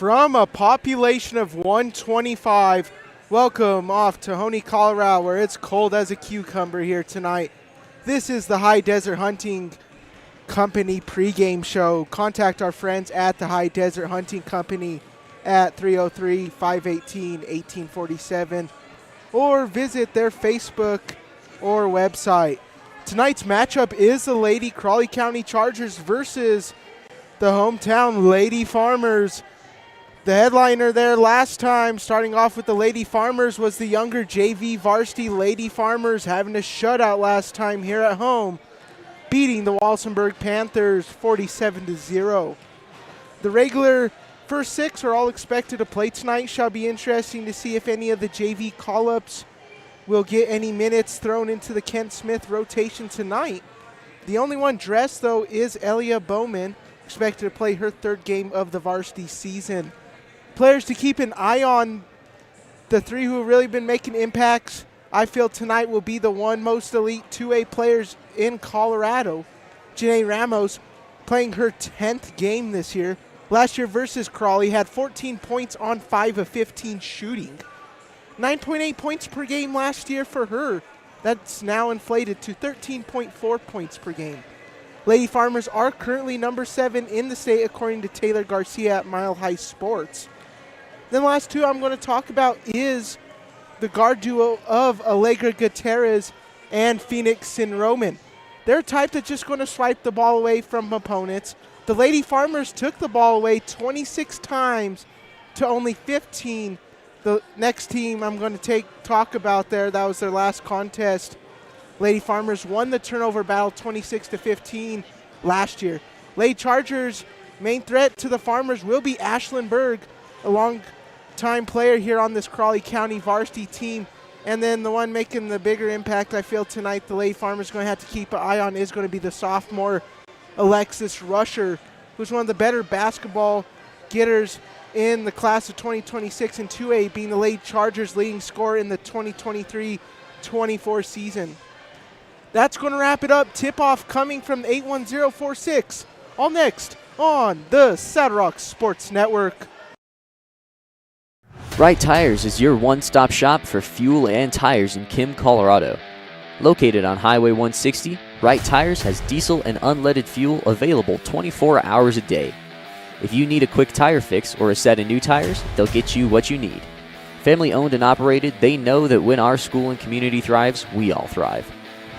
From a population of 125, welcome off to Hoehne, Colorado, where it's cold as a cucumber here tonight. This is the High Desert Hunting Company pregame show. Contact our friends at the High Desert Hunting Company at 303-518-1847 or visit their Facebook or website. Tonight's matchup is the Lady Crowley County Chargers versus the hometown Lady Farmers. The headliner there last time, starting off with the Lady Farmers, was the younger JV Varsity Lady Farmers having a shutout last time here at home, beating the Walsenburg Panthers 47-0. The regular first six are all expected to play tonight. Shall be interesting to see if any of the JV call-ups will get any minutes thrown into the Kent Smith rotation tonight. The only one dressed, though, is Elia Bowman, expected to play her third game of the varsity season. Players to keep an eye on, the three who have really been making impacts, I feel tonight will be the one most elite 2A players in Colorado. Janae Ramos playing her 10th game this year. Last year versus Crowley had 14 points on 5 of 15 shooting. 9.8 points per game last year for her. That's now inflated to 13.4 points per game. Lady Farmers are currently number 7 in the state according to Taylor Garcia at Mile High Sports. Then the last two I'm going to talk about is the guard duo of Allegra Gutierrez and Phoenix Sinroman. They're a type that's just going to swipe the ball away from opponents. The Lady Farmers took the ball away 26 times to only 15. The next team I'm going to talk about there, that was their last contest. Lady Farmers won the turnover battle 26-15 last year. Lady Chargers' main threat to the Farmers will be Ashlyn Berg, a long-time player here on this Crowley County varsity team. And then the one making the bigger impact, I feel, tonight, the Lady Farmers going to have to keep an eye on is going to be the sophomore Alexis Rusher, who's one of the better basketball getters in the class of 2026 in 2A, being the Lady Chargers' leading scorer in the 2023-24 season. That's going to wrap it up. Tip-off coming from 81046. All next on the Saddle Rock Sports Network. Wright Tires is your one-stop shop for fuel and tires in Kim, Colorado. Located on Highway 160, Wright Tires has diesel and unleaded fuel available 24 hours a day. If you need a quick tire fix or a set of new tires, they'll get you what you need. Family owned and operated, they know that when our school and community thrives, we all thrive.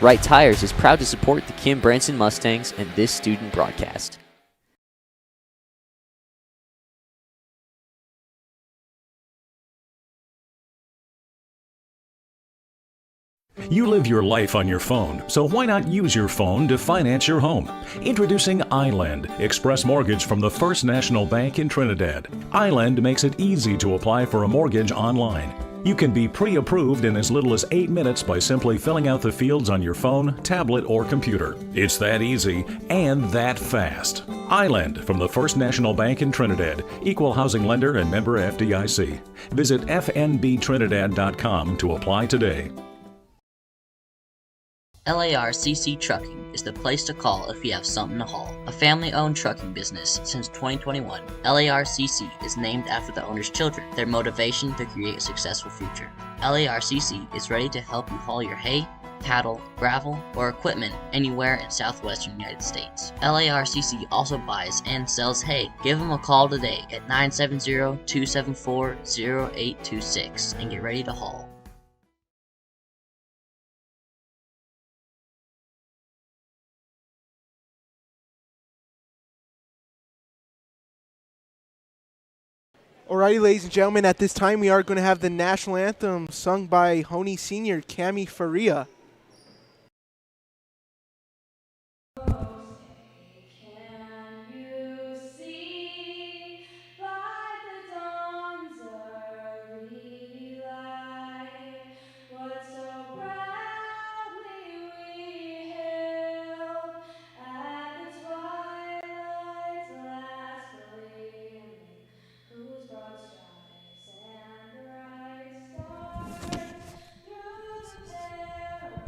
Wright Tires is proud to support the Kim Branson Mustangs and this student broadcast. You live your life on your phone, so why not use your phone to finance your home? Introducing iLend, Express Mortgage from the First National Bank in Trinidad. iLend makes it easy to apply for a mortgage online. You can be pre-approved in as little as 8 minutes by simply filling out the fields on your phone, tablet, or computer. It's that easy and that fast. iLend from the First National Bank in Trinidad, equal housing lender and member FDIC. Visit fnbtrinidad.com to apply today. LARCC Trucking is the place to call if you have something to haul. A family-owned trucking business since 2021, LARCC is named after the owner's children, their motivation to create a successful future. LARCC is ready to help you haul your hay, cattle, gravel, or equipment anywhere in southwestern United States. LARCC also buys and sells hay. Give them a call today at 970-274-0826 and get ready to haul. Alrighty, ladies and gentlemen, at this time we are going to have the national anthem sung by Hoehne Senior Cami Faria. Broad skies and bright stars through the terror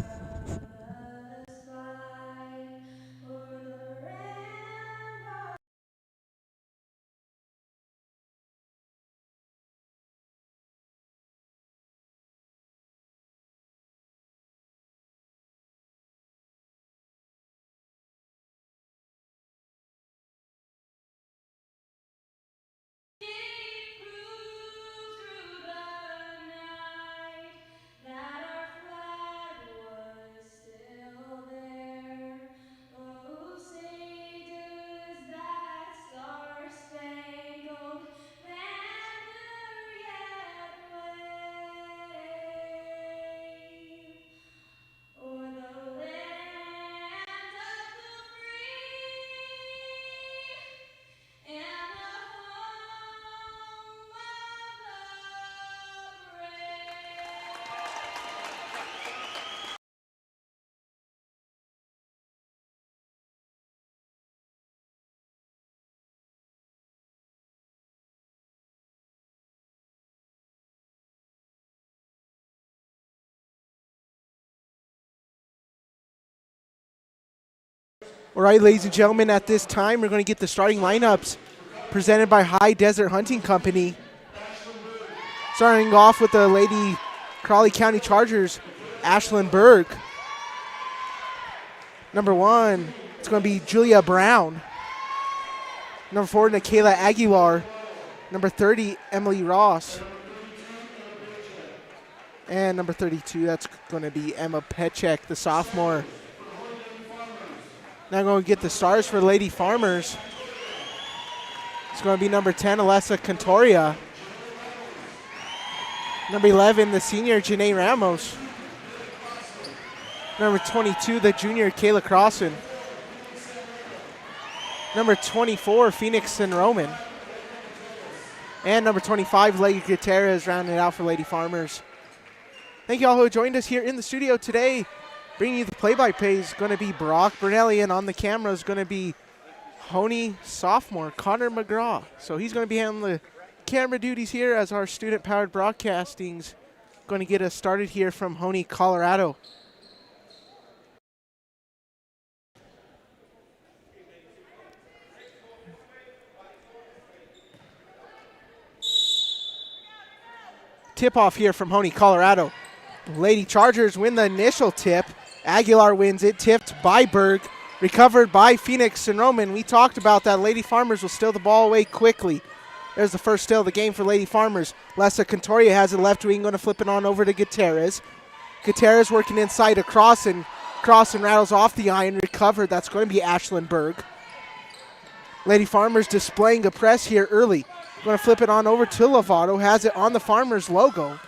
All right, ladies and gentlemen, at this time, we're going to get the starting lineups presented by High Desert Hunting Company. Starting off with the Lady Crowley County Chargers, Ashlyn Berg. Number 1, it's going to be Julia Brown. Number 4, Nikayla Aguilar. Number 30, Emily Ross. And number 32, that's going to be Emma Petchek, the sophomore. Now going to get the stars for Lady Farmers. It's going to be number 10, Alessa Cantoria. Number 11, the senior, Janae Ramos. Number 22, the junior, Kayla Crossan. Number 24, Phoenix and Roman. And number 25, Lady Gutierrez, rounding it out for Lady Farmers. Thank you all who joined us here in the studio today. Bringing you the play-by-play is going to be Brock Bernelli, and on the camera is going to be Hoehne sophomore, Connor McGraw. So he's going to be handling the camera duties here as our student-powered broadcasting's going to get us started here from Hoehne, Colorado. Tip-off here from Hoehne, Colorado. Lady Chargers win the initial tip. Aguilar wins it, tipped by Berg, recovered by Phoenix and Roman. We talked about that. Lady Farmers will steal the ball away quickly. There's the first steal of the game for Lady Farmers. Alessa Cantoria has it left wing, going to flip it on over to Gutierrez. Gutierrez working inside a cross and rattles off the iron, recovered. That's going to be Ashlyn Berg. Lady Farmers displaying a press here early. Going to flip it on over to Lovato, has it on the Farmers logo.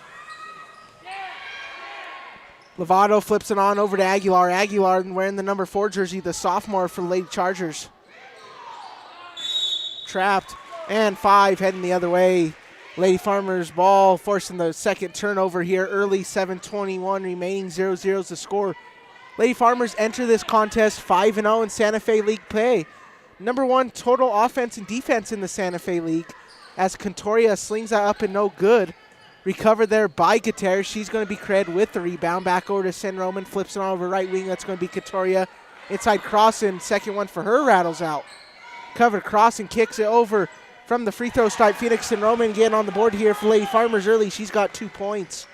Lovato flips it on over to Aguilar. Aguilar wearing the number 4 jersey, the sophomore for Lady Chargers. Trapped, and 5 heading the other way. Lady Farmers ball forcing the second turnover here early, 7:21 remaining, 0-0 is the score. Lady Farmers enter this contest 5-0 in Santa Fe League play. Number 1 total offense and defense in the Santa Fe League as Cantoria slings that up and no good. Recovered there by Gutierrez. She's going to be cred with the rebound. Back over to Sen Roman. Flips it on over right wing. That's going to be Cantoria. Inside Crossan. Second one for her rattles out. Covered Crossan. Kicks it over from the free throw stripe. Phoenix and Roman getting on the board here for Lady Farmers early. She's got 2 points.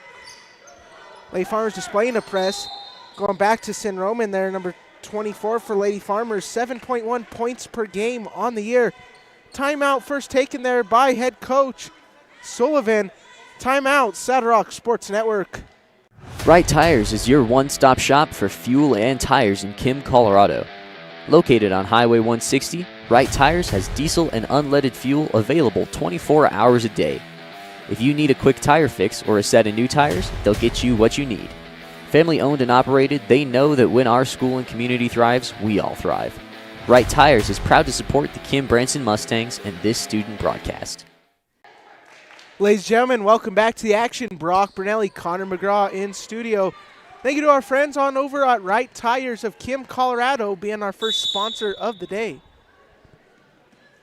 Lady Farmers displaying a press. Going back to Sen Roman there. Number 24 for Lady Farmers. 7.1 points per game on the year. Timeout first taken there by head coach Sullivan. Timeout, Saddle Rock Sports Network. Right Tires is your one-stop shop for fuel and tires in Kim, Colorado. Located on Highway 160, Right Tires has diesel and unleaded fuel available 24 hours a day. If you need a quick tire fix or a set of new tires, they'll get you what you need. Family owned and operated, they know that when our school and community thrives, we all thrive. Right Tires is proud to support the Kim Branson Mustangs and this student broadcast. Ladies and gentlemen, welcome back to the action. Brock Bernelli, Connor McGraw in studio. Thank you to our friends on over at Right Tires of Kim, Colorado, being our first sponsor of the day.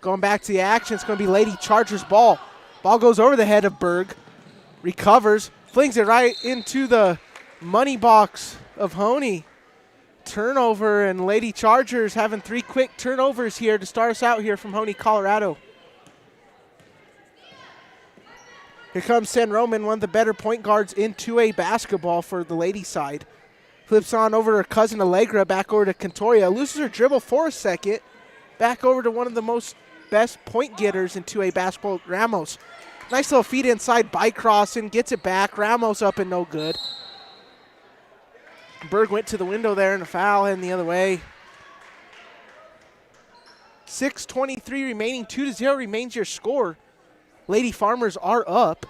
Going back to the action, it's going to be Lady Chargers ball. Ball goes over the head of Berg, recovers, flings it right into the money box of Hoehne. Turnover, and Lady Chargers having 3 quick turnovers here to start us out here from Hoehne, Colorado. Here comes Sen Roman, one of the better point guards in 2A basketball for the ladies' side. Flips on over to her cousin Allegra, back over to Cantoria. Loses her dribble for a second. Back over to one of the best point getters in 2A basketball, Ramos. Nice little feed inside by Crossan, gets it back. Ramos up and no good. Berg went to the window there and a foul heading the other way. 6:23 remaining, 2-0 remains your score. Lady Farmers are up.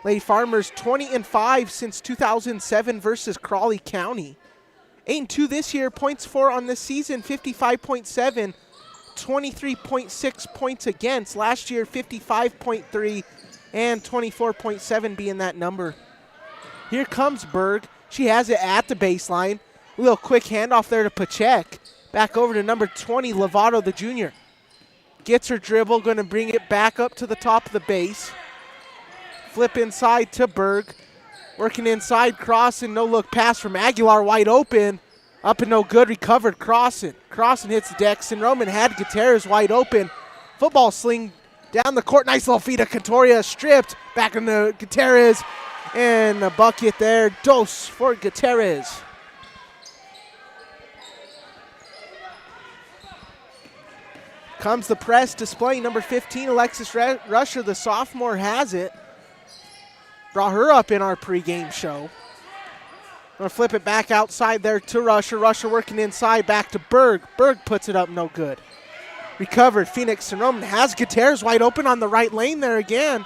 Lady Farmers 20-5 since 2007 versus Crowley County. 8-2 this year, points for on this season, 55.7, 23.6 points against. Last year, 55.3 and 24.7 being that number. Here comes Berg. She has it at the baseline. A little quick handoff there to Pachek. Back over to number 20, Lovato, the junior. Gets her dribble, going to bring it back up to the top of the base. Flip inside to Berg. Working inside, cross and no-look pass from Aguilar, wide open. Up and no good, recovered, crossing. Crossing hits the deck. Roman had Gutierrez wide open. Football sling down the court. Nice little feed of Cantoria, stripped. Back into Gutierrez. And a bucket there. Dose for Gutierrez. Comes the press, displaying number 15, Alexis Rusher. The sophomore has it. Brought her up in our pregame show. Gonna flip it back outside there to Rusher. Rusher working inside, back to Berg. Berg puts it up, no good. Recovered, Phoenix and Roman has Gutierrez wide open on the right lane there again.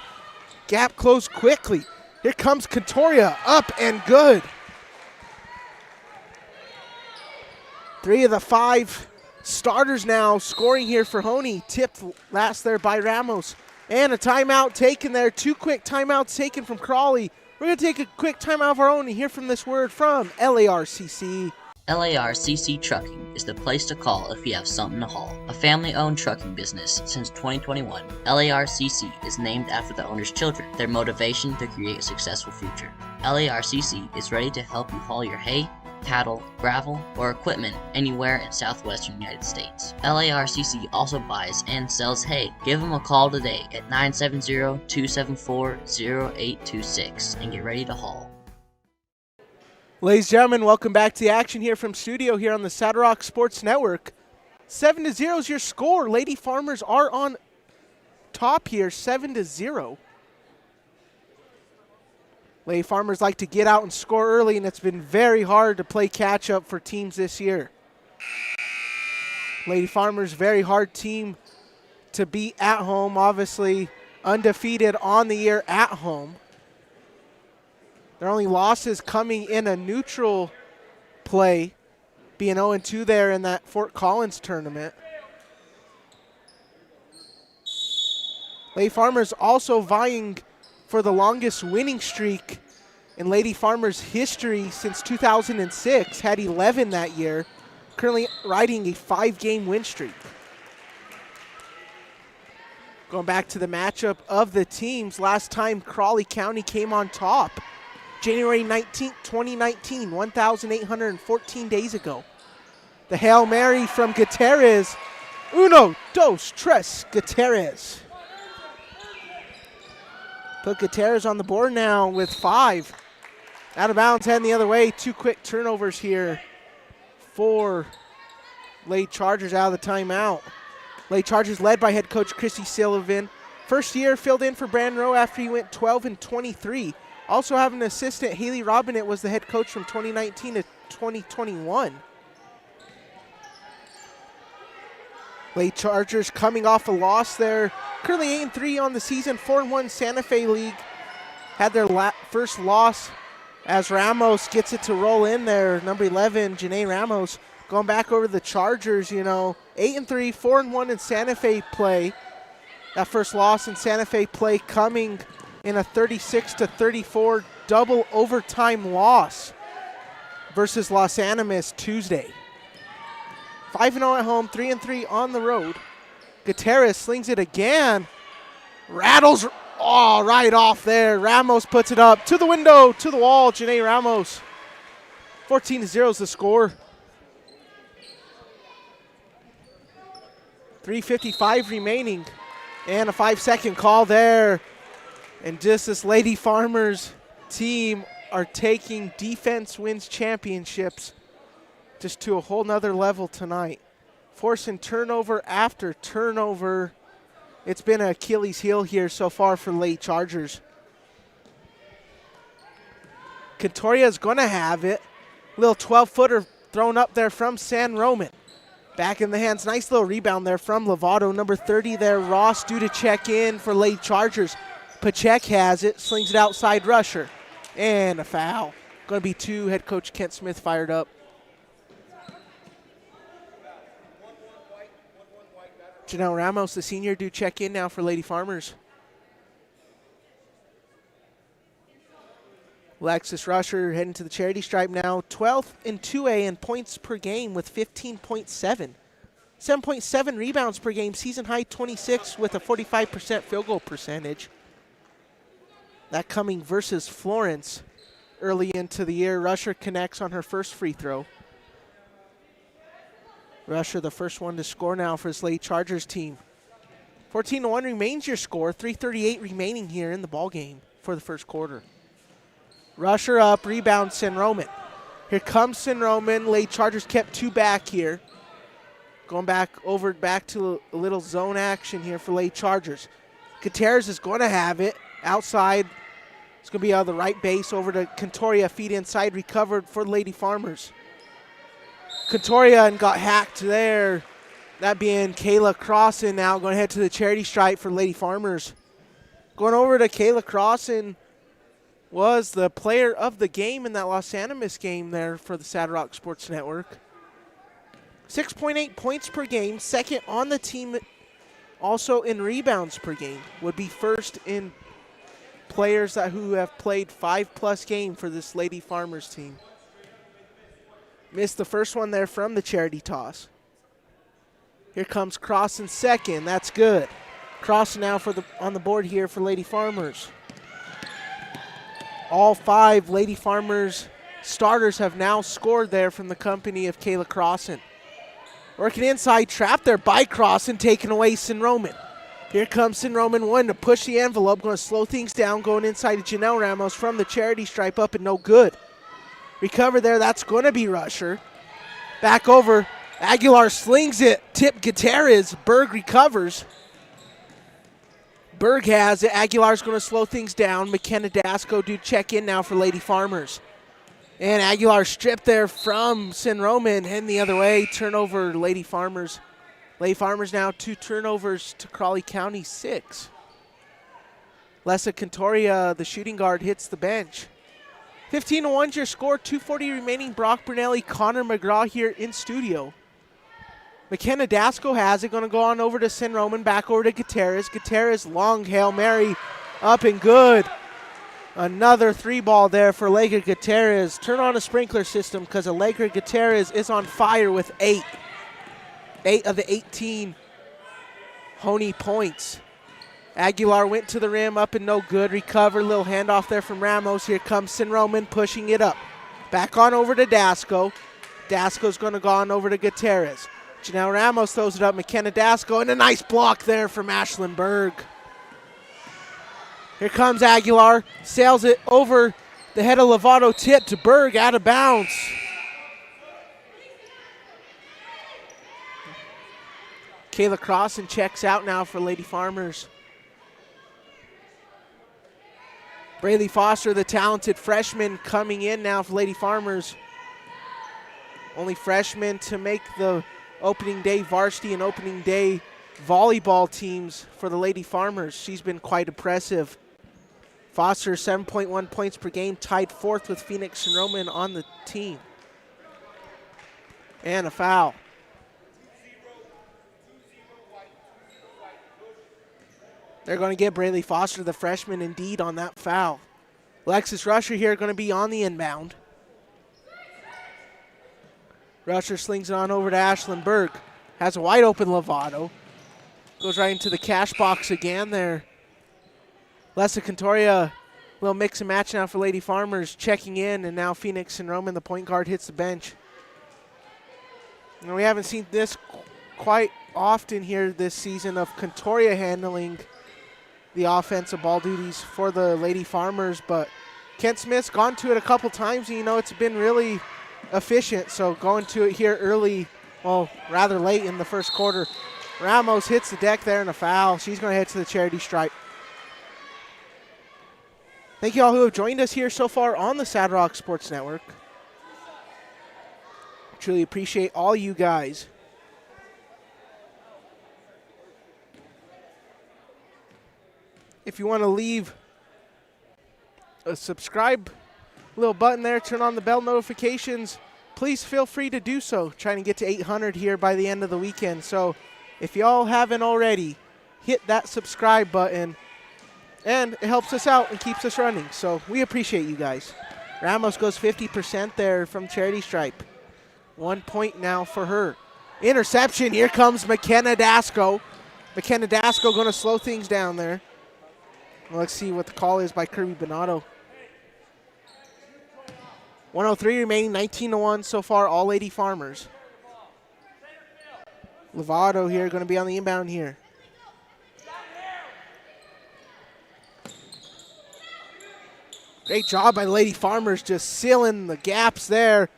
Gap closed quickly. Here comes Cantoria, up and good. 3 of the 5 starters now scoring here for Hoehne. Tipped last there by Ramos. And a timeout taken there. 2 quick timeouts taken from Crowley. We're going to take a quick timeout of our own and hear from this word from LARCC. LARCC Trucking is the place to call if you have something to haul. A family-owned trucking business since 2021, LARCC is named after the owner's children, their motivation to create a successful future. LARCC is ready to help you haul your hay, cattle, gravel, or equipment anywhere in southwestern United States. LARCC also buys and sells hay. Give them a call today at 970-274-0826 and get ready to haul. Ladies and gentlemen, welcome back to the action here from studio here on the Saddle Rock Sports Network. 7-0 is your score. Lady Farmers are on top here, 7-0. Lady Farmers like to get out and score early, and it's been very hard to play catch-up for teams this year. Lady Farmers, very hard team to beat at home. Obviously, undefeated on the year at home. Their only losses coming in a neutral play, being 0-2 there in that Fort Collins tournament. Lady Farmers also vying for the longest winning streak in Lady Farmers history since 2006, had 11 that year, currently riding a 5-game win streak. Going back to the matchup of the teams, last time Crowley County came on top, January 19th, 2019, 1,814 days ago. The Hail Mary from Gutierrez. Uno, dos, tres, Gutierrez. Put Gutierrez on the board now with 5. Out of bounds, heading the other way. 2 quick turnovers here for Lady Chargers out of the timeout. Lady Chargers led by head coach Chrissy Sullivan. First year filled in for Brandon Rowe after he went 12-23. Also have an assistant, Haley Robinette, was the head coach from 2019 to 2021. Lady Chargers coming off a loss there. Currently 8-3 on the season, 4-1 Santa Fe League. Had their first loss as Ramos gets it to roll in there. Number 11, Janae Ramos, going back over the Chargers, 8-3, 4-1 in Santa Fe play. That first loss in Santa Fe play coming in a 36-34 double overtime loss versus Los Animas Tuesday. 5-0 at home, 3-3 on the road. Gutierrez slings it again. Rattles right off there. Ramos puts it up to the window, to the wall. Janae Ramos. 14-0 is the score. 3:55 remaining. And a 5-second call there. And just this Lady Farmers team are taking defense wins championships just to a whole nother level tonight. Forcing turnover after turnover. It's been an Achilles heel here so far for Lady Chargers. Cantoria is going to have it. Little 12-footer thrown up there from San Roman. Back in the hands. Nice little rebound there from Lovato. Number 30 there, Ross, due to check in for Lady Chargers. Pachek has it, slings it outside Rusher. And a foul. Going to be 2. Head coach Kent Smith fired up. Janelle Ramos, the senior, do check in now for Lady Farmers. Alexis Rusher heading to the charity stripe now. 12th in 2A in points per game with 15.7. 7.7 rebounds per game, season high 26 with a 45% field goal percentage. That coming versus Florence early into the year. Rusher connects on her first free throw. Rusher, the first one to score now for his Lady Chargers team. 14-1 remains your score. 3:38 remaining here in the ball game for the first quarter. Rusher up, rebound Sin Roman. Here comes Sin Roman. Lady Chargers kept 2 back here. Going back to a little zone action here for Lady Chargers. Gutierrez is going to have it outside. It's going to be out of the right base over to Contoria. Feed inside, recovered for the Lady Farmers. Contoria and got hacked there. That being Kayla Crossan now going to head to the charity stripe for Lady Farmers. Going over to Kayla Crossan was the player of the game in that Los Animas game there for the Sad Rock Sports Network. 6.8 points per game, second on the team, also in rebounds per game. Would be first in players who have played 5+ games for this Lady Farmers team. Missed the first one there from the charity toss. Here comes Cross in second. That's good. Cross now on the board here for Lady Farmers. All 5 Lady Farmers starters have now scored there from the company of Kayla Crossan. Working inside, trapped there by Crossan, taking away Sin Roman. Here comes Sin Roman, one to push the envelope, going to slow things down, going inside to Janelle Ramos from the charity stripe, up and no good. Recover there, that's going to be Rusher. Back over, Aguilar slings it, tip Gutierrez, Berg recovers. Berg has it, Aguilar's going to slow things down. McKenna Dasco do check in now for Lady Farmers. And Aguilar stripped there from Sin Roman, heading the other way, turnover Lady Farmers. Lady Farmers now 2 turnovers to Crowley County 6. Lessa Contoria, the shooting guard, hits the bench. 15-1's your score, 2:40 remaining. Brock Brunelli, Connor McGraw here in studio. McKenna Dasco has it, going to go on over to Sin Roman, back over to Gutierrez. Gutierrez, long Hail Mary, up and good. Another 3-ball there for Allegra Gutierrez. Turn on a sprinkler system because Allegra Gutierrez is on fire with 8. 8 of the 18 Hoehne points. Aguilar went to the rim, up and no good. Recover, little handoff there from Ramos. Here comes Sin Roman pushing it up. Back on over to Dasco. Dasco's going to go on over to Gutierrez. Janelle Ramos throws it up. McKenna Dasco, and a nice block there from Ashlyn Berg. Here comes Aguilar. Sails it over the head of Lovato, tip to Berg, out of bounds. Kayla Crossan checks out now for Lady Farmers. Braylee Foster, the talented freshman, coming in now for Lady Farmers. Only freshman to make the opening day varsity and opening day volleyball teams for the Lady Farmers. She's been quite impressive. Foster, 7.1 points per game, tied 4th with Phoenix and Roman on the team. And a foul. They're going to get Braylee Foster, the freshman, indeed, on that foul. Alexis Rusher here going to be on the inbound. Rusher slings it on over to Ashlyn Berg. Has a wide open Lovato. Goes right into the cash box again there. Lessa Contoria, little mix and match now for Lady Farmers, checking in, and now Phoenix and Roman, the point guard, hits the bench. And we haven't seen this quite often here this season of Contoria handling the offensive ball duties for the Lady Farmers, but Kent Smith's gone to it a couple times, and you know it's been really efficient, so going to it here early, well, rather late in the first quarter. Ramos hits the deck there and a foul. She's going to head to the charity stripe. Thank you all who have joined us here so far on the Sad Rock Sports Network. Truly appreciate all you guys. If you want to leave a subscribe little button there, turn on the bell notifications, please feel free to do so. Trying to get to 800 here by the end of the weekend. So if y'all haven't already, hit that subscribe button, and it helps us out and keeps us running. So we appreciate you guys. Ramos goes 50% there from charity stripe. 1 point now for her. Interception. Here comes McKenna Dasco. McKenna Dasco going to slow things down there. Well, let's see what the call is by Kirby Bonato. 1:03 remaining, 19-1 so far, all Lady Farmers. Lovato here going to be on the inbound here. Great job by Lady Farmers just sealing the gaps there.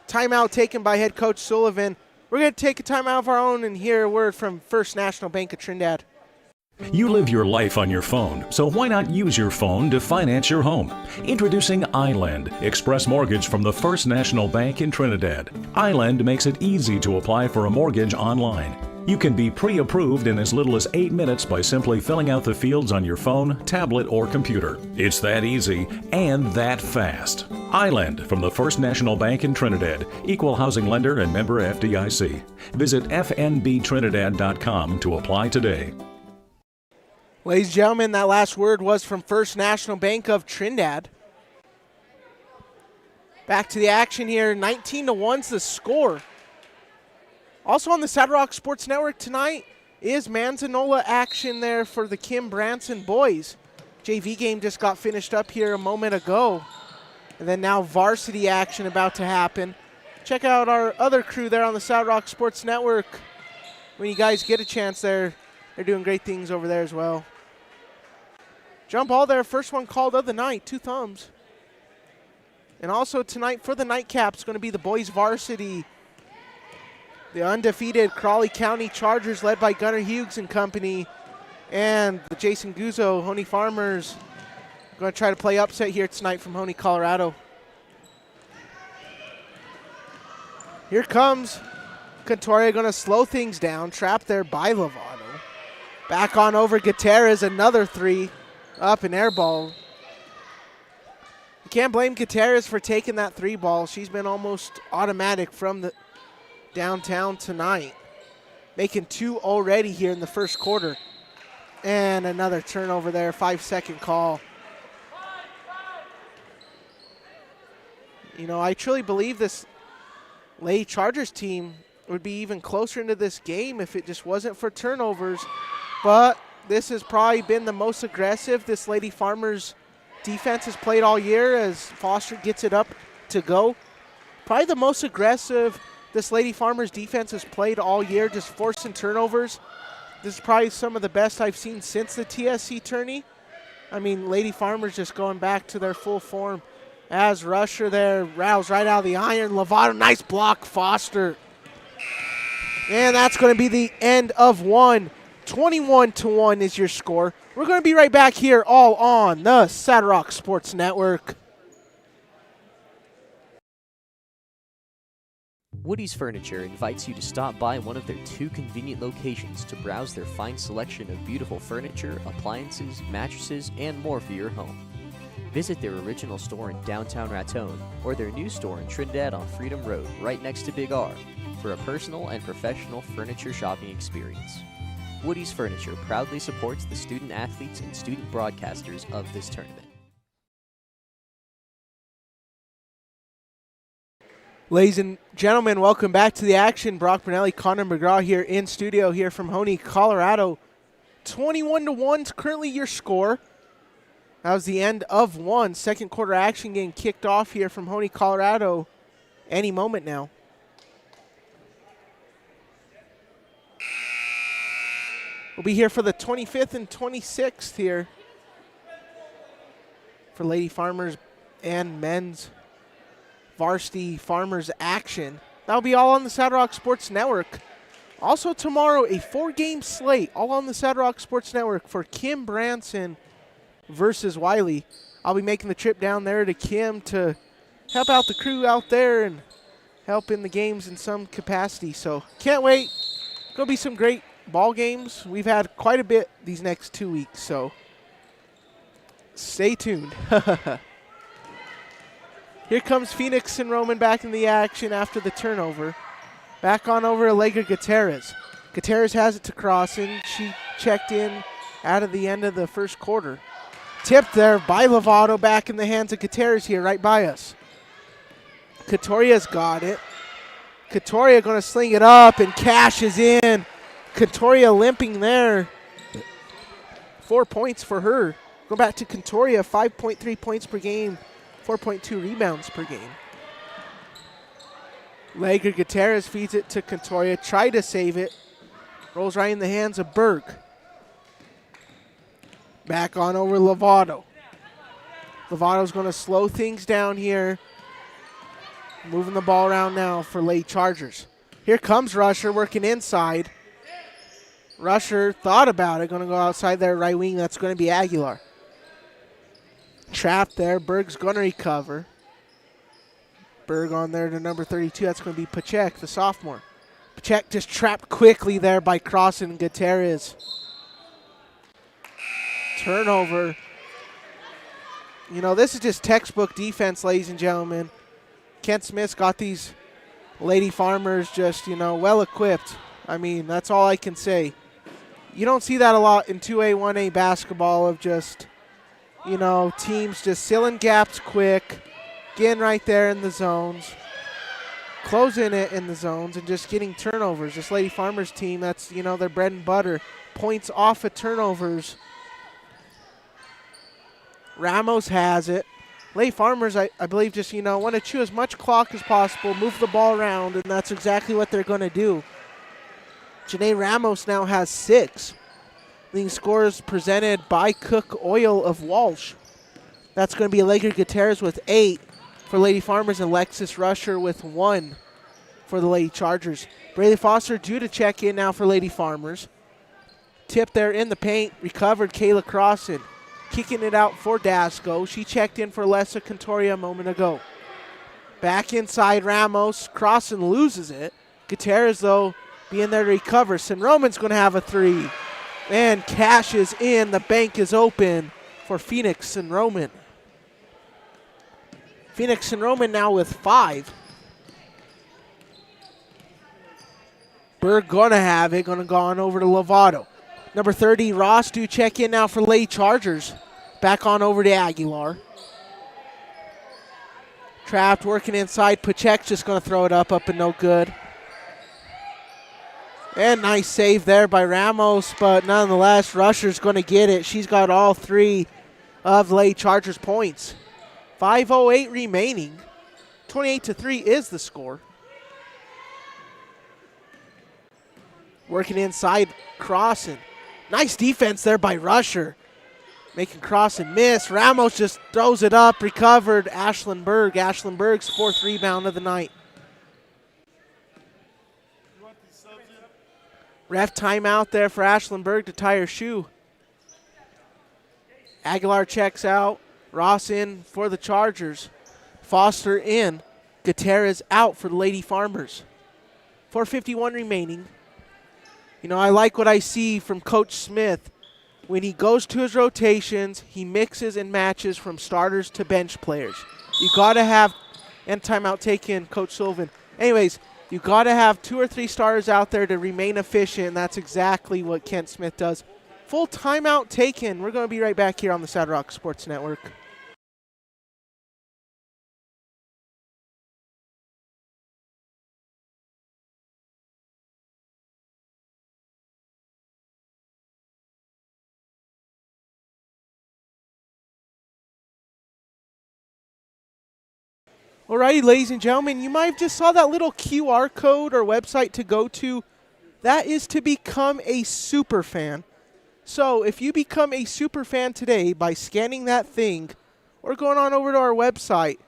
Timeout taken by head coach Sullivan. We're going to take a timeout of our own and hear a word from First National Bank of Trinidad. You live your life on your phone, so why not use your phone to finance your home? Introducing iLend, Express Mortgage from the First National Bank in Trinidad. iLend makes it easy to apply for a mortgage online. You can be pre-approved in as little as 8 minutes by simply filling out the fields on your phone, tablet, or computer. It's that easy and that fast. iLend from the First National Bank in Trinidad, equal housing lender and member FDIC. Visit fnbtrinidad.com to apply today. Ladies and gentlemen, that last word was from First National Bank of Trinidad. Back to the action here, 19-1's the score. Also on the Saddle Rock Sports Network tonight is Manzanola action there for the Kim Branson boys. JV game just got finished up here a moment ago. And then now varsity action about to happen. Check out our other crew there on the Saddle Rock Sports Network. When you guys get a chance there, they're doing great things over there as well. Jump ball there, first one called of the night, 2 thumbs. And also tonight for the nightcap is going to be the boys varsity. The undefeated Crowley County Chargers led by Gunnar Hughes and company. And the Jason Guzzo, Hoehne Farmers, going to try to play upset here tonight from Hoehne, Colorado. Here comes Cantoria, going to slow things down. Trapped there by Lovato. Back on over Gutierrez, another 3. Up and air ball. You can't blame Gutierrez for taking that 3 ball. She's been almost automatic from the downtown tonight. Making 2 already here in the first quarter. And another turnover there, 5-second call. You know, I truly believe this Lady Chargers team would be even closer into this game if it just wasn't for turnovers. But this has probably been the most aggressive this Lady Farmers defense has played all year as Foster gets it up to go. Probably the most aggressive this Lady Farmers defense has played all year, just forcing turnovers. This is probably some of the best I've seen since the TSC tourney. I mean, Lady Farmers just going back to their full form. As Rusher there, roused right out of the iron. Lovato, nice block, Foster. And that's going to be the end of one. 21-1 is your score. We're going to be right back here all on the Saddle Rock Sports Network. Woody's Furniture invites you to stop by one of their 2 convenient locations to browse their fine selection of beautiful furniture, appliances, mattresses, and more for your home. Visit their original store in downtown Raton or their new store in Trinidad on Freedom Road, right next to Big R, for a personal and professional furniture shopping experience. Woody's Furniture proudly supports the student athletes and student broadcasters of this tournament. Ladies and gentlemen, welcome back to the action. Brock Brunelli, Connor McGraw here in studio here from Hoehne, Colorado. 21-1 is currently your score. That was the end of one. Second quarter action getting kicked off here from Hoehne, Colorado any moment now. We'll be here for the 25th and 26th here for Lady Farmers and men's varsity Farmers action. That'll be all on the Saddle Rock Sports Network. Also tomorrow, a 4-game slate, all on the Saddle Rock Sports Network for Kim Branson versus Wiley. I'll be making the trip down there to Kim to help out the crew out there and help in the games in some capacity. So can't wait. Going to be some great ball games. We've had quite a bit these next 2 weeks, so stay tuned. Here comes Phoenix and Roman back in the action after the turnover. Back on over Allegra Gutierrez. Gutierrez has it to Crossan. She checked in out of the end of the first quarter. Tipped there by Lovato, back in the hands of Gutierrez here right by us. Katoria's got it. Katoria going to sling it up and cashes in. Katoria limping there. 4 points for her. Go back to Katoria, 5.3 points per game, 4.2 rebounds per game. Allegra Gutierrez feeds it to Katoria. Tried to save it. Rolls right in the hands of Berg. Back on over Lovato. Lovato's going to slow things down here. Moving the ball around now for Lady Chargers. Here comes Rusher working inside. Rusher thought about it. Going to go outside there, right wing. That's going to be Aguilar. Trapped there. Berg's going to recover. Berg on there to number 32. That's going to be Pachek, the sophomore. Pachek just trapped quickly there by Crossan and Gutierrez. Turnover. You know, this is just textbook defense, ladies and gentlemen. Kent Smith's got these Lady Farmers just, you know, well equipped. I mean, that's all I can say. You don't see that a lot in 2A, 1A basketball of just, you know, teams just sealing gaps quick, getting right there in the zones, closing it in the zones, and just getting turnovers. This Lady Farmers team, that's, you know, their bread and butter. Points off of turnovers. Ramos has it. Lady Farmers, I believe, just, you know, want to chew as much clock as possible, move the ball around, and that's exactly what they're going to do. Janae Ramos now has 6. Leading scores presented by Cook Oil of Walsh. That's going to be Allegra Gutierrez with 8 for Lady Farmers and Lexus Rusher with 1 for the Lady Chargers. Braylee Foster due to check in now for Lady Farmers. Tip there in the paint, recovered Kayla Crossan. Kicking it out for Dasco. She checked in for Lessa Contoria a moment ago. Back inside Ramos. Crossan loses it. Gutierrez, though, being there to recover. Sinroman's going to have a 3. And cashes in. The bank is open for Phoenix Sinroman. Phoenix Sinroman now with 5. Berg going to have it. Going to go on over to Lovato. Number 30, Ross, do check in now for Lady Chargers. Back on over to Aguilar. Trapped, working inside. Pachek just going to throw it up and no good. And nice save there by Ramos, but nonetheless, Rusher's going to get it. She's got all 3 of the Lady Chargers' points. 5:08 remaining. 28-3 is the score. Working inside, Crossan. Nice defense there by Rusher. Making Crossan miss. Ramos just throws it up, recovered. Ashlyn Berg. Ashlyn Berg's 4th rebound of the night. Ref timeout there for Ashlyn Berg to tie her shoe. Aguilar checks out. Ross in for the Chargers. Foster in. Gutierrez out for the Lady Farmers. 4:51 remaining. You know, I like what I see from Coach Smith. When he goes to his rotations, he mixes and matches from starters to bench players. You got to have, and timeout taken, Coach Sullivan. Anyways, you got to have 2 or 3 starters out there to remain efficient, and that's exactly what Kent Smith does. Full timeout taken. We're going to be right back here on the Saddle Rock Sports Network. Alrighty, ladies and gentlemen, you might have just saw that little QR code or website to go to. That is to become a super fan. So if you become a super fan today by scanning that thing or going on over to our website,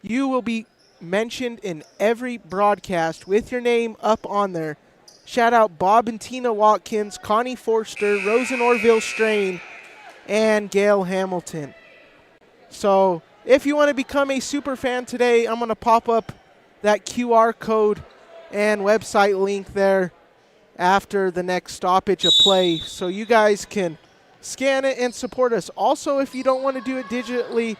you will be mentioned in every broadcast with your name up on there. Shout out Bob and Tina Watkins, Connie Forster, Rosen Orville Strain, and Gail Hamilton. So if you want to become a super fan today, I'm going to pop up that QR code and website link there after the next stoppage of play so you guys can scan it and support us. Also, if you don't want to do it digitally,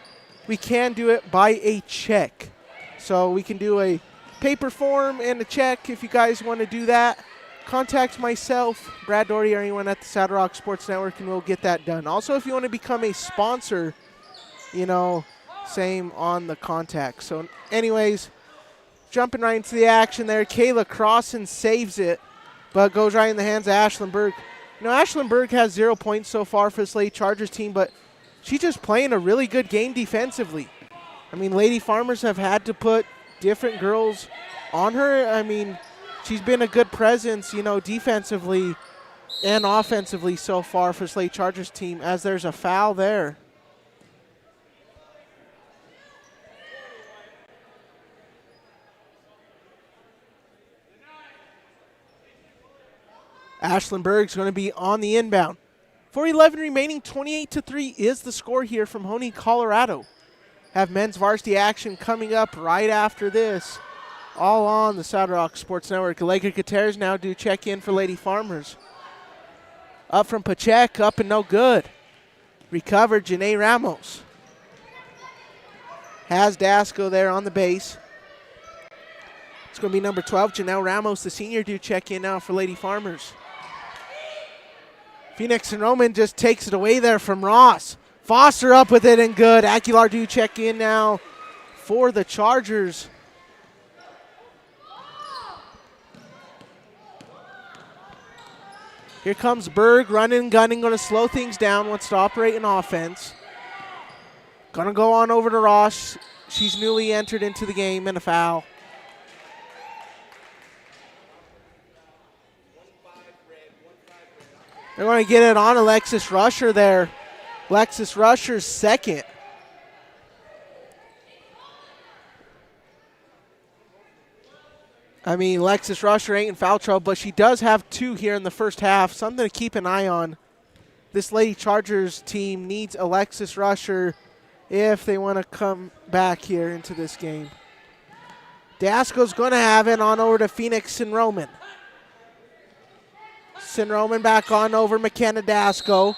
we can do it by a check. So we can do a paper form and a check if you guys want to do that. Contact myself, Brad Doherty, or anyone at the Saddle Rock Sports Network, and we'll get that done. Also, if you want to become a sponsor, you know, same on the contact. So anyways, jumping right into the action there. Kayla Crossan saves it, but goes right in the hands of Ashlyn Berg. You know, Ashlyn Berg has 0 points so far for this Lady Chargers team, but she's just playing a really good game defensively. I mean, Lady Farmers have had to put different girls on her. I mean, she's been a good presence, you know, defensively and offensively so far for Slate Chargers team, as there's a foul there. Ashlyn Berg's going to be on the inbound. 4:11 remaining, 28-3 is the score here from Hoehne, Colorado. Have men's varsity action coming up right after this, all on the Saddle Rock Sports Network. Allegra Gutierrez now do check in for Lady Farmers. Up from Pachek, up and no good. Recovered, Janae Ramos. Has Dasco there on the base. It's going to be number 12, Janelle Ramos, the senior, do check in now for Lady Farmers. Phoenix and Roman just takes it away there from Ross. Foster up with it and good. Aguilar do check in now for the Chargers. Here comes Berg, running, gunning, going to slow things down, wants to operate an offense. Going to go on over to Ross. She's newly entered into the game, and a foul. They're going to get it on Alexis Rusher there. Alexis Rusher's second. I mean, Alexis Rusher ain't in foul trouble, but she does have 2 here in the first half. Something to keep an eye on. This Lady Chargers team needs Alexis Rusher if they want to come back here into this game. Dasco's going to have it on over to Phoenix and Roman. Roman back on over McKenna Dasco.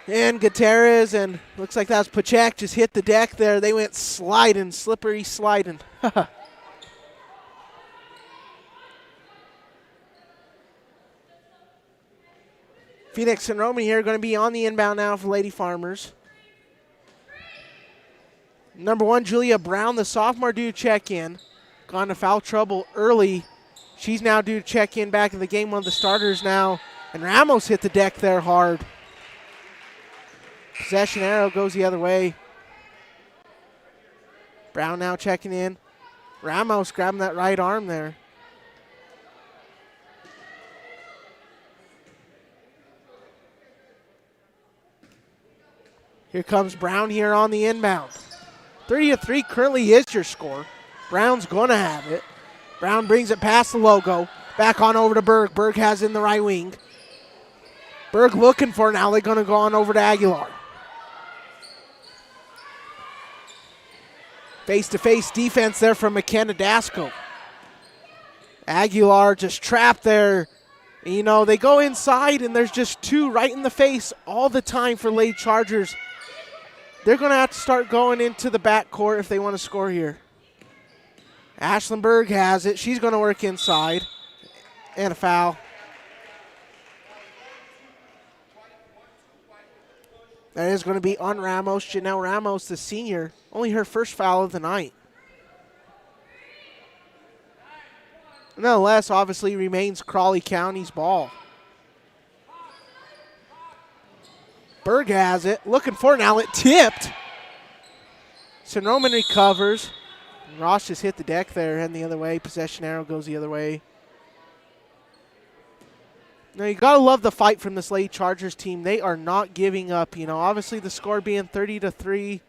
And Gutierrez, and looks like that's Pachek, just hit the deck there. They went sliding, slippery sliding. Phoenix and Roman here going to be on the inbound now for Lady Farmers. Number 1, Julia Brown, the sophomore, due check in. Gone to foul trouble early. She's now due to check in back in the game, one of the starters now. And Ramos hit the deck there hard. Possession arrow goes the other way. Brown now checking in. Ramos grabbing that right arm there. Here comes Brown here on the inbound. 30-3 currently is your score. Brown's going to have it. Brown brings it past the logo. Back on over to Berg. Berg has in the right wing. Berg looking for it now. They're going to go on over to Aguilar. Face-to-face defense there from McKenna Dasco. Aguilar just trapped there. You know, they go inside, and there's just 2 right in the face all the time for Lady Chargers. They're going to have to start going into the backcourt if they want to score here. Ashlyn Berg has it. She's going to work inside. And a foul. That is going to be on Ramos. Janelle Ramos, the senior. Only her first foul of the night. Nonetheless, obviously remains Crowley County's ball. Berg has it. Looking for an outlet. Tipped. St. Roman recovers. Ross just hit the deck there, heading the other way. Possession arrow goes the other way. Now, you got to love the fight from this Lady Chargers team. They are not giving up. You know, obviously the score being 30-3,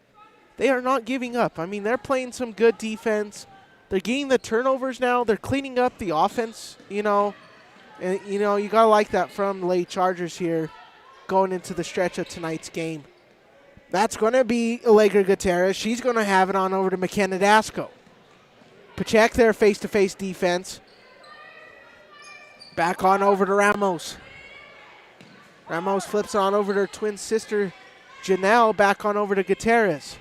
they are not giving up. I mean, they're playing some good defense. They're getting the turnovers now. They're cleaning up the offense, you know. And, you know, you got to like that from the Lady Chargers here going into the stretch of tonight's game. That's going to be Allegra Gutierrez. She's going to have it on over to McKenna Dasco. Pachek there, face-to-face defense. Back on over to Ramos. Ramos flips on over to her twin sister, Janelle. Back on over to Gutierrez.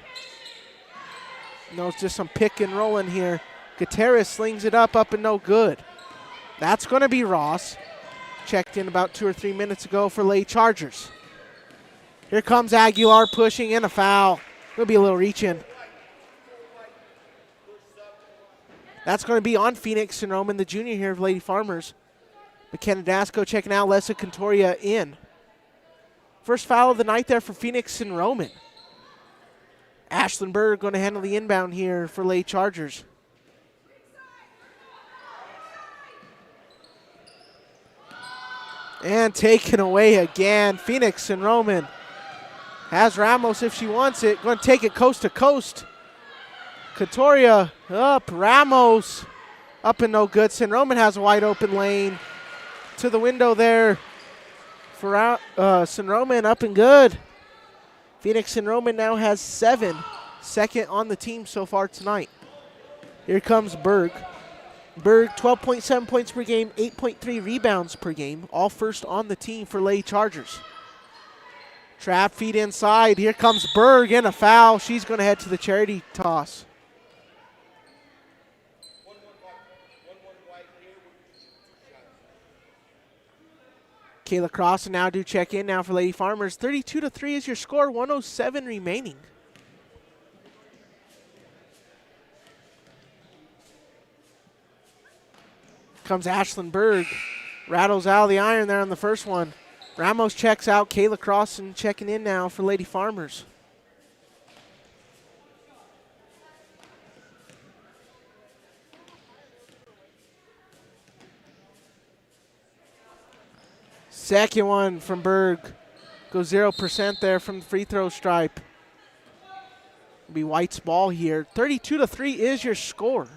You know, it's just some pick and rolling here. Gutierrez slings it up and no good. That's going to be Ross. Checked in about 2 or 3 minutes ago for Lady Chargers. Here comes Aguilar pushing in, a foul. It'll be a little reach in. That's going to be on Phoenix and Roman, the junior here of Lady Farmers. McKenna Dasco checking out, Lessa Contoria in. First foul of the night there for Phoenix and Roman. Ashlyn Berg going to handle the inbound here for Lady Chargers. And taken away again. Phoenix and Roman has Ramos if she wants it. Going to take it coast to coast. Katoria up. Ramos up and no good. San Roman has a wide open lane to the window there for San Roman, up and good. Phoenix San Roman now has 7, second on the team so far tonight. Here comes Berg. Berg, 12.7 points per game, 8.3 rebounds per game, all first on the team for Lady Chargers. Trap feed inside. Here comes Berg and a foul. She's going to head to the charity toss. Kayla Cross and now do check in now for Lady Farmers. 32-3 is your score, 107 remaining. Comes Ashlyn Berg. Rattles out of the iron there on the first one. Ramos checks out. Kayla Crossan checking in now for Lady Farmers. Second one from Berg. Goes 0% there from the free throw stripe. It'll be White's ball here. 32-3 is your score.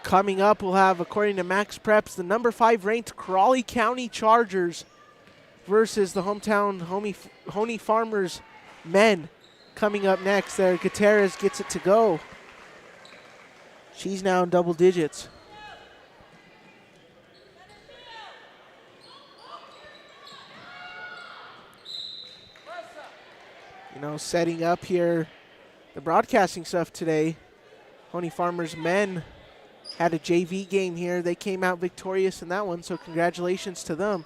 Coming up, we'll have, according to Max Preps, the number 5 ranked Crowley County Chargers versus the hometown Hoehne Farmers men. Coming up next there, Gutierrez gets it to go. She's now in double digits. You know, setting up here the broadcasting stuff today, Hoehne Farmers men had a JV game here. They came out victorious in that one, so congratulations to them.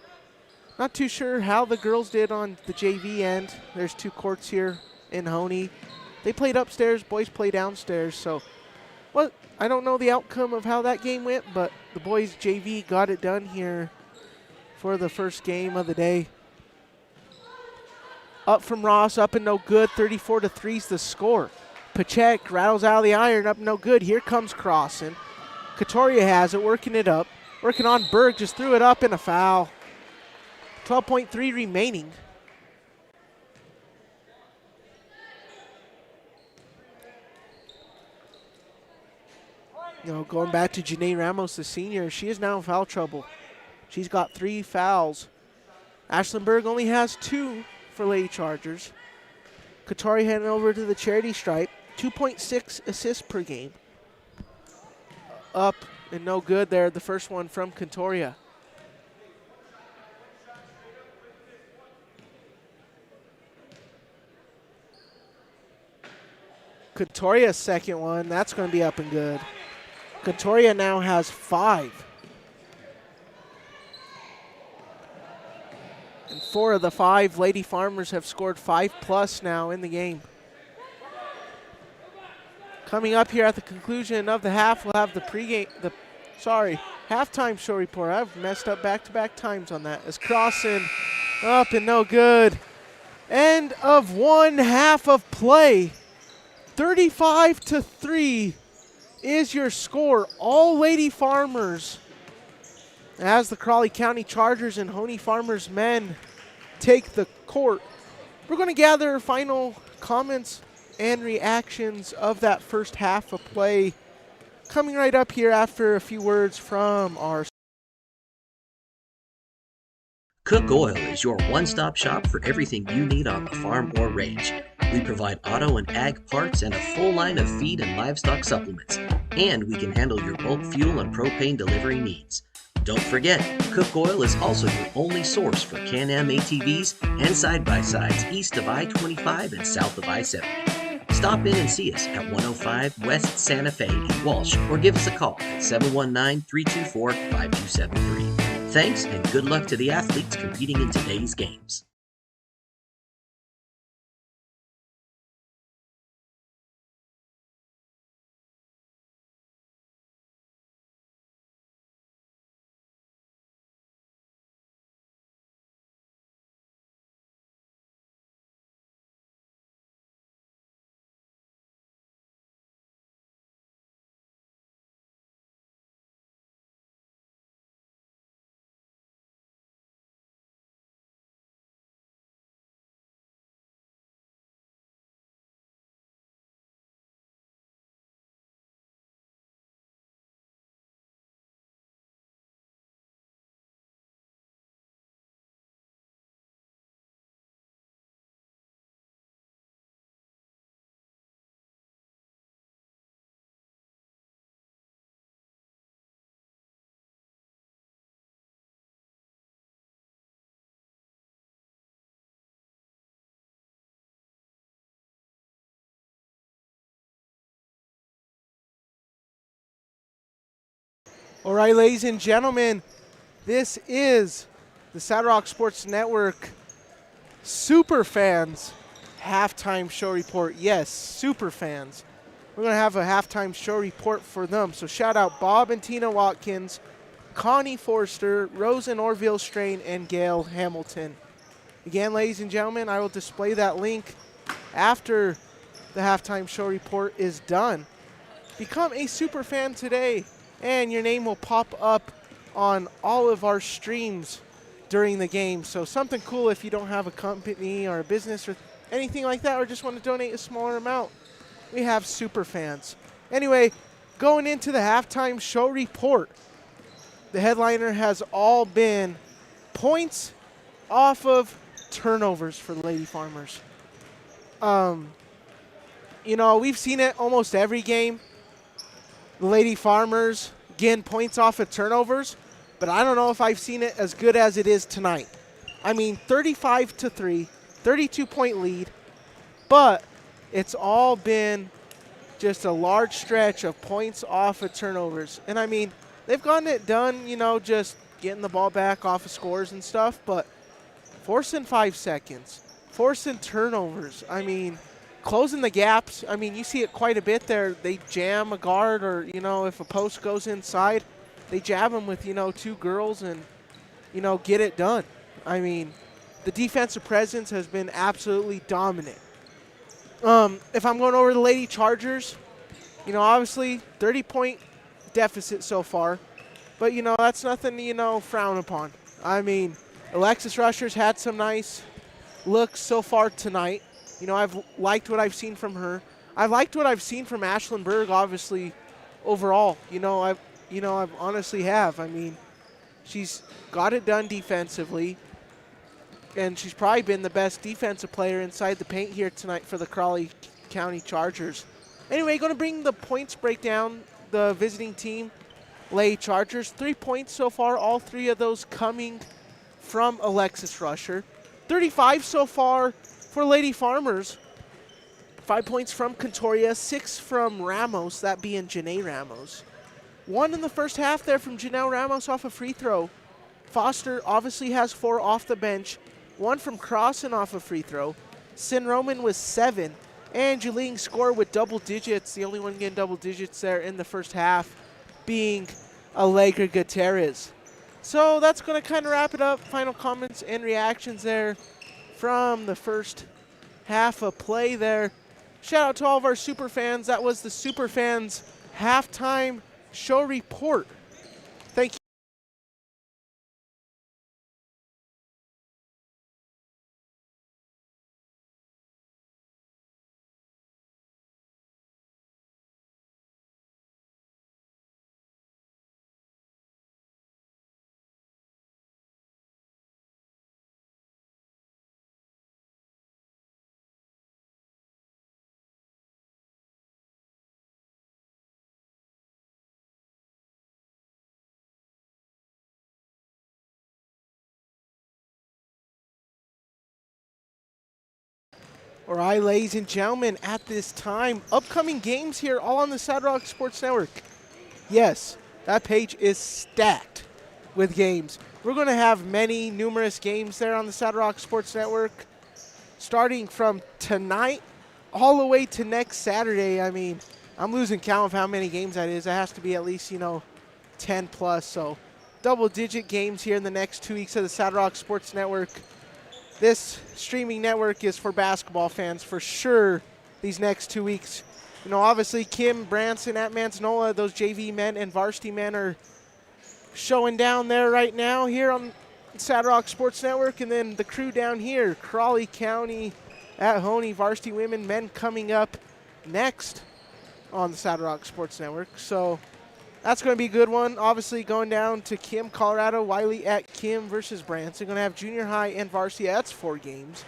Not too sure how the girls did on the JV end. There's 2 courts here in Hoehne. They played upstairs, boys play downstairs, so I don't know the outcome of how that game went, but the boys JV got it done here for the first game of the day. Up from Ross, up and no good. 34-3 is the score. Pachek rattles out of the iron, up and no good. Here comes Crossan. Katoria has it, working it up. Working on Berg, just threw it up and a foul. 12.3 remaining. You know, going back to Janae Ramos, the senior, she is now in foul trouble. She's got 3 fouls. Ashlyn Berg only has 2 for Lady Chargers. Katoria heading over to the charity stripe. 2.6 assists per game. Up and no good there. The first one from Katoria. Katoria's second one. That's going to be up and good. Katoria now has 5. And 4 of the 5 Lady Farmers have scored 5+ now in the game. Coming up here at the conclusion of the half, we'll have the halftime show report. I've messed up back-to-back times on that. As Crossan up and no good. End of one half of play. 35-3 is your score. All Lady Farmers as the Crowley County Chargers and Hoehne Farmers men take the court. We're going to gather final comments and reactions of that first half of play coming right up here after a few words from our Cook Oil is your one-stop shop for everything you need on the farm or range. We provide auto and ag parts and a full line of feed and livestock supplements. And we can handle your bulk fuel and propane delivery needs. Don't forget, Cook Oil is also your only source for Can-Am ATVs and side-by-sides east of I-25 and south of I-70. Stop in and see us at 105 West Santa Fe in Walsh or give us a call at 719-324-5273. Thanks and good luck to the athletes competing in today's games. All right, ladies and gentlemen, this is the Saddle Rock Sports Network Super Fans halftime show report. Yes, super fans. We're going to have a halftime show report for them. So shout out Bob and Tina Watkins, Connie Forster, Rosen Orville Strain, and Gail Hamilton. Again, ladies and gentlemen, I will display that link after the halftime show report is done. Become a super fan today, and your name will pop up on all of our streams during the game. So something cool if you don't have a company or a business or anything like that, or just want to donate a smaller amount. We have super fans. Anyway, going into the halftime show report, the headliner has all been points off of turnovers for Lady Farmers. You know, we've seen it almost every game. The Lady Farmers getting points off of turnovers, but I don't know if I've seen it as good as it is tonight. I mean, 35-3, 32-point lead, but it's all been just a large stretch of points off of turnovers. And I mean, they've gotten it done, you know, just getting the ball back off of scores and stuff, but forcing 5 seconds, forcing turnovers. I mean, closing the gaps. I mean, you see it quite a bit there. They jam a guard, or, you know, if a post goes inside, they jab them with, you know, 2 girls and, you know, get it done. I mean, the defensive presence has been absolutely dominant. If I'm going over the Lady Chargers, you know, obviously 30-point deficit so far, but, you know, that's nothing to, you know, frown upon. I mean, Alexis Rusher's had some nice looks so far tonight. You know, I've liked what I've seen from her. I've liked what I've seen from Ashlyn Berg, obviously, overall. You know, I've honestly have. I mean, she's got it done defensively, and she's probably been the best defensive player inside the paint here tonight for the Crowley County Chargers. Anyway, going to bring the points breakdown, the visiting team, Lady Chargers. 3 points so far, all 3 of those coming from Alexis Rusher. 35 so far for Lady Farmers. 5 points from Contoria, 6 from Ramos, that being Janae Ramos. 1 in the first half there from Janelle Ramos off a free throw. Foster obviously has 4 off the bench. 1 from Crossan off a free throw. Sin Roman with 7. And Julie score with double digits. The only one getting double digits there in the first half being Allegra Gutierrez. So that's going to kind of wrap it up. Final comments and reactions there from the first half of play there. Shout out to all of our super fans. That was the Super Fans halftime show report. Thank you. All right, ladies and gentlemen, at this time, upcoming games here all on the Saddle Rock Sports Network. Yes, that page is stacked with games. We're going to have numerous games there on the Saddle Rock Sports Network, starting from tonight all the way to next Saturday. I mean, I'm losing count of how many games that is. It has to be at least, 10 plus. So double-digit games here in the next 2 weeks of the Saddle Rock Sports Network. This streaming network is for basketball fans for sure these next 2 weeks. Obviously Kim, Branson at Manzanola, those JV men and varsity men are showing down there right now here on Saddle Rock Sports Network. And then the crew down here, Crowley County at Hoehne, varsity women, men coming up next on the Saddle Rock Sports Network. So that's going to be a good one. Obviously going down to Kim, Colorado, Wiley at Kim versus Branson. Going to have junior high and varsity. That's 4 games.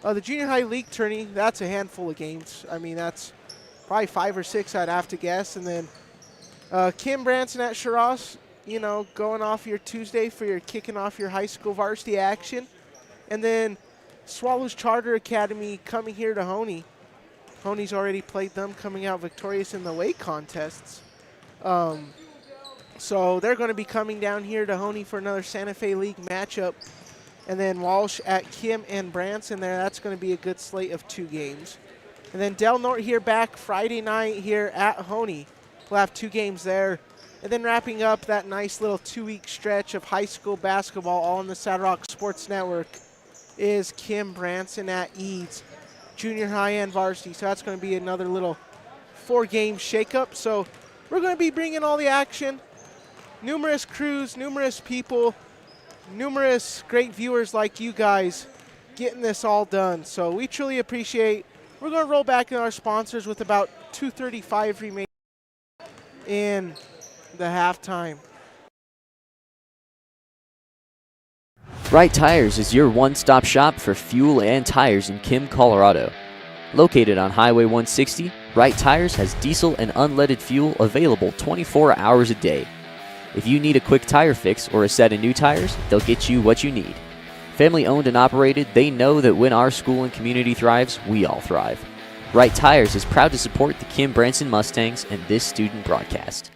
The junior high league tourney, that's a handful of games. I mean, that's probably 5 or 6, I'd have to guess. And then Kim, Branson at Shiraz, going off your Tuesday for your kicking off your high school varsity action. And then Swallows Charter Academy coming here to Hoehne. Hoehne's already played them, coming out victorious in the weight contests. So they're going to be coming down here to Hoehne for another Santa Fe League matchup. And then Walsh at Kim and Branson there. That's going to be a good slate of 2 games. And then Del Norte here back Friday night here at Hoehne. We'll have 2 games there. And then wrapping up that nice little 2-week stretch of high school basketball all on the Saddle Rock Sports Network is Kim Branson at Eads, junior high and varsity. So that's going to be another little 4-game shakeup. So we're going to be bringing all the action. Numerous crews, numerous people, numerous great viewers like you guys getting this all done. So we truly appreciate. We're going to roll back in our sponsors with about 2:35 remaining in the halftime. Right Tires is your one-stop shop for fuel and tires in Kim, Colorado. Located on Highway 160, Right Tires has diesel and unleaded fuel available 24 hours a day. If you need a quick tire fix or a set of new tires, they'll get you what you need. Family owned and operated, they know that when our school and community thrives, we all thrive. Right Tires is proud to support the Kim Branson Mustangs and this student broadcast.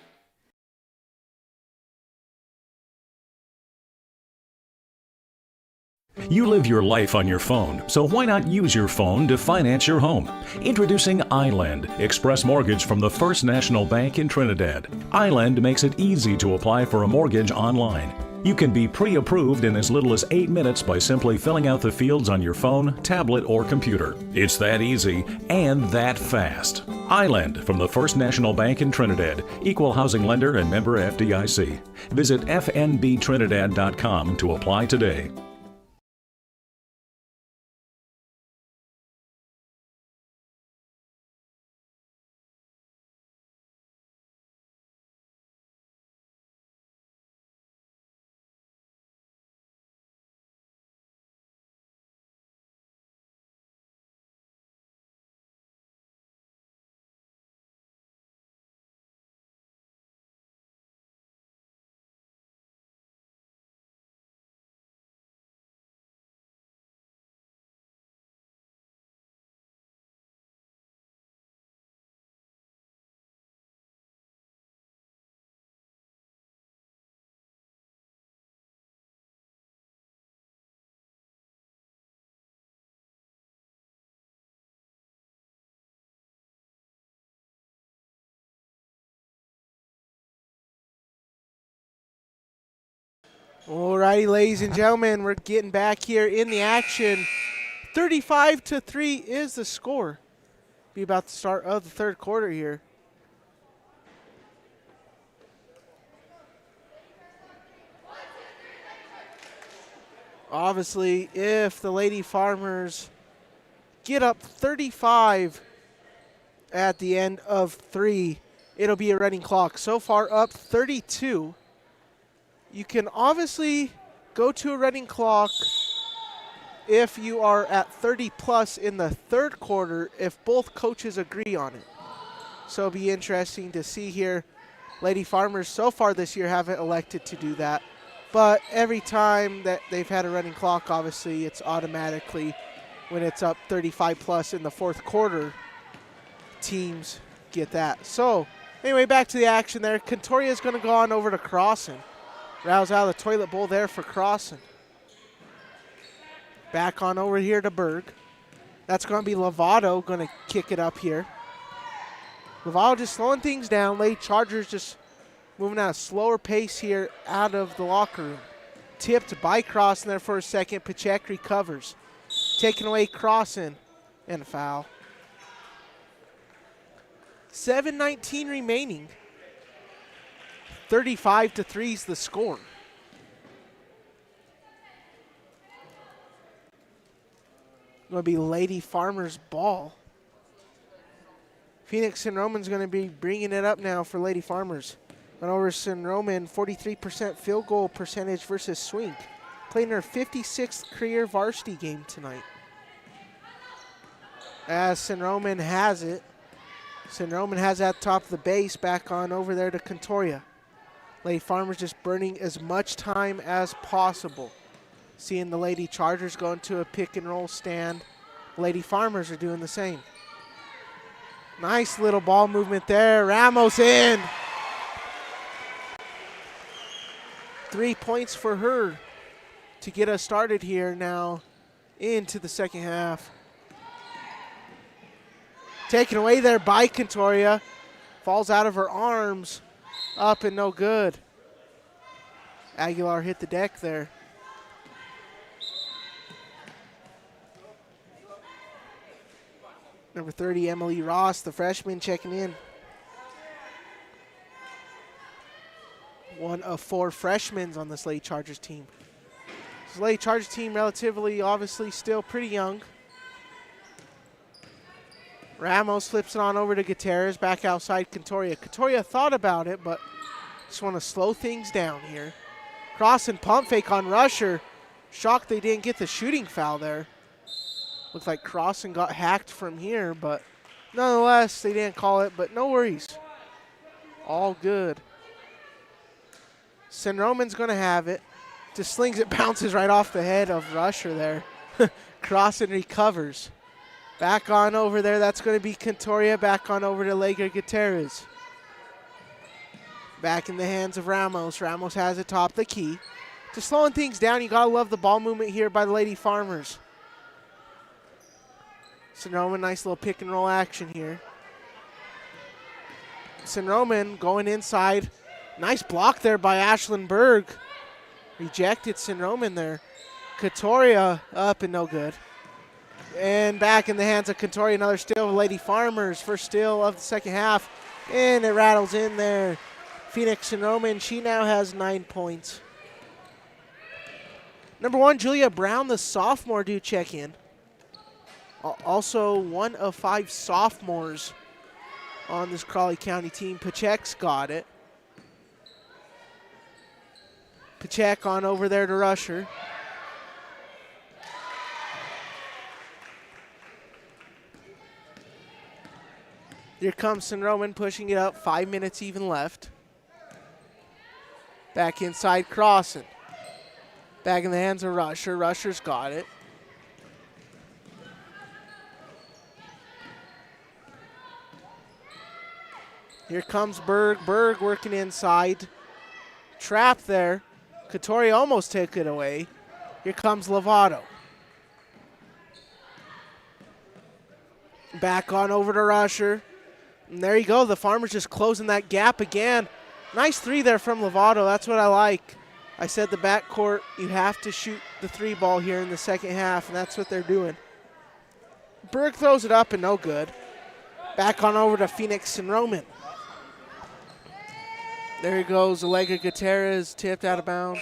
You live your life on your phone, so why not use your phone to finance your home? Introducing Island, Express Mortgage from the First National Bank in Trinidad. Island makes it easy to apply for a mortgage online. You can be pre-approved in as little as 8 minutes by simply filling out the fields on your phone, tablet, or computer. It's that easy and that fast. Island from the First National Bank in Trinidad, equal housing lender and member FDIC. Visit fnbtrinidad.com to apply today. Alrighty, ladies and gentlemen, we're getting back here in the action. 35-3 is the score. Be about the start of the 3rd quarter here. Obviously, if the Lady Farmers get up 35 at the end of 3, it'll be a running clock. So far up 32. You can obviously go to a running clock if you are at 30 plus in the 3rd quarter if both coaches agree on it. So it'll be interesting to see here. Lady Farmers so far this year haven't elected to do that. But every time that they've had a running clock, obviously it's automatically when it's up 35 plus in the 4th quarter, teams get that. So anyway, back to the action there. Contoria is going to go on over to Crossan. Rouse out of the toilet bowl there for Crossan. Back on over here to Berg. That's going to be Lovato going to kick it up here. Lovato just slowing things down. Lady Chargers just moving at a slower pace here out of the locker room. Tipped by Crossan there for a second. Pacheck recovers. Taking away Crossan and a foul. 7:19 remaining. 35-3 is the score. Going to be Lady Farmers ball. Phoenix St. Roman's going to be bringing it up now for Lady Farmers. Went over St. Roman, 43% field goal percentage versus Swink. Playing her 56th career varsity game tonight. As St. Roman has it. St. Roman has that top of the base, back on over there to Contoria. Lady Farmers just burning as much time as possible. Seeing the Lady Chargers go into a pick and roll stand. Lady Farmers are doing the same. Nice little ball movement there. Ramos in. 3 points for her to get us started here now into the second half. Taken away there by Contoria. Falls out of her arms. Up and no good. Aguilar hit the deck there. Number 30, Emily Ross, the freshman, checking in. One of 4 freshmen on this Lady Chargers team. This Lady Chargers team relatively, obviously, still pretty young. Ramos flips it on over to Gutierrez, back outside Contoria. Contoria thought about it, but just want to slow things down here. Cross and pump fake on Rusher. Shocked they didn't get the shooting foul there. Looks like Crossan got hacked from here, but nonetheless, they didn't call it, but no worries. All good. St. Roman's going to have it. Just slings it, bounces right off the head of Rusher there. Crossan recovers. Back on over there, that's going to be Contoria. Back on over to Lager Gutierrez. Back in the hands of Ramos. Ramos has it top the key. Just slowing things down. You got to love the ball movement here by the Lady Farmers. St. Roman, nice little pick and roll action here. St. Roman going inside. Nice block there by Ashlyn Berg. Rejected St. Roman there. Contoria up and no good. And back in the hands of Contoria, another steal of Lady Farmers. First steal of the second half. And it rattles in there. Phoenix St. Roman, she now has 9 points. Number 1, Julia Brown, the sophomore, do check in. Also, 1 of 5 sophomores on this Crowley County team. Pacheck's got it. Pacheck on over there to Rusher. Here comes St. Roman pushing it up. 5 minutes even left. Back inside Crossan. Back in the hands of Rusher. Rusher's got it. Here comes Berg. Berg working inside. Trap there. Contoria almost took it away. Here comes Lovato. Back on over to Rusher. And there you go. The Farmers just closing that gap again. Nice 3 there from Lovato. That's what I like. I said the backcourt, you have to shoot the 3 ball here in the second half, and that's what they're doing. Berg throws it up and no good. Back on over to Phoenix St. Roman. There he goes. Allegra Gutierrez tipped out of bounds.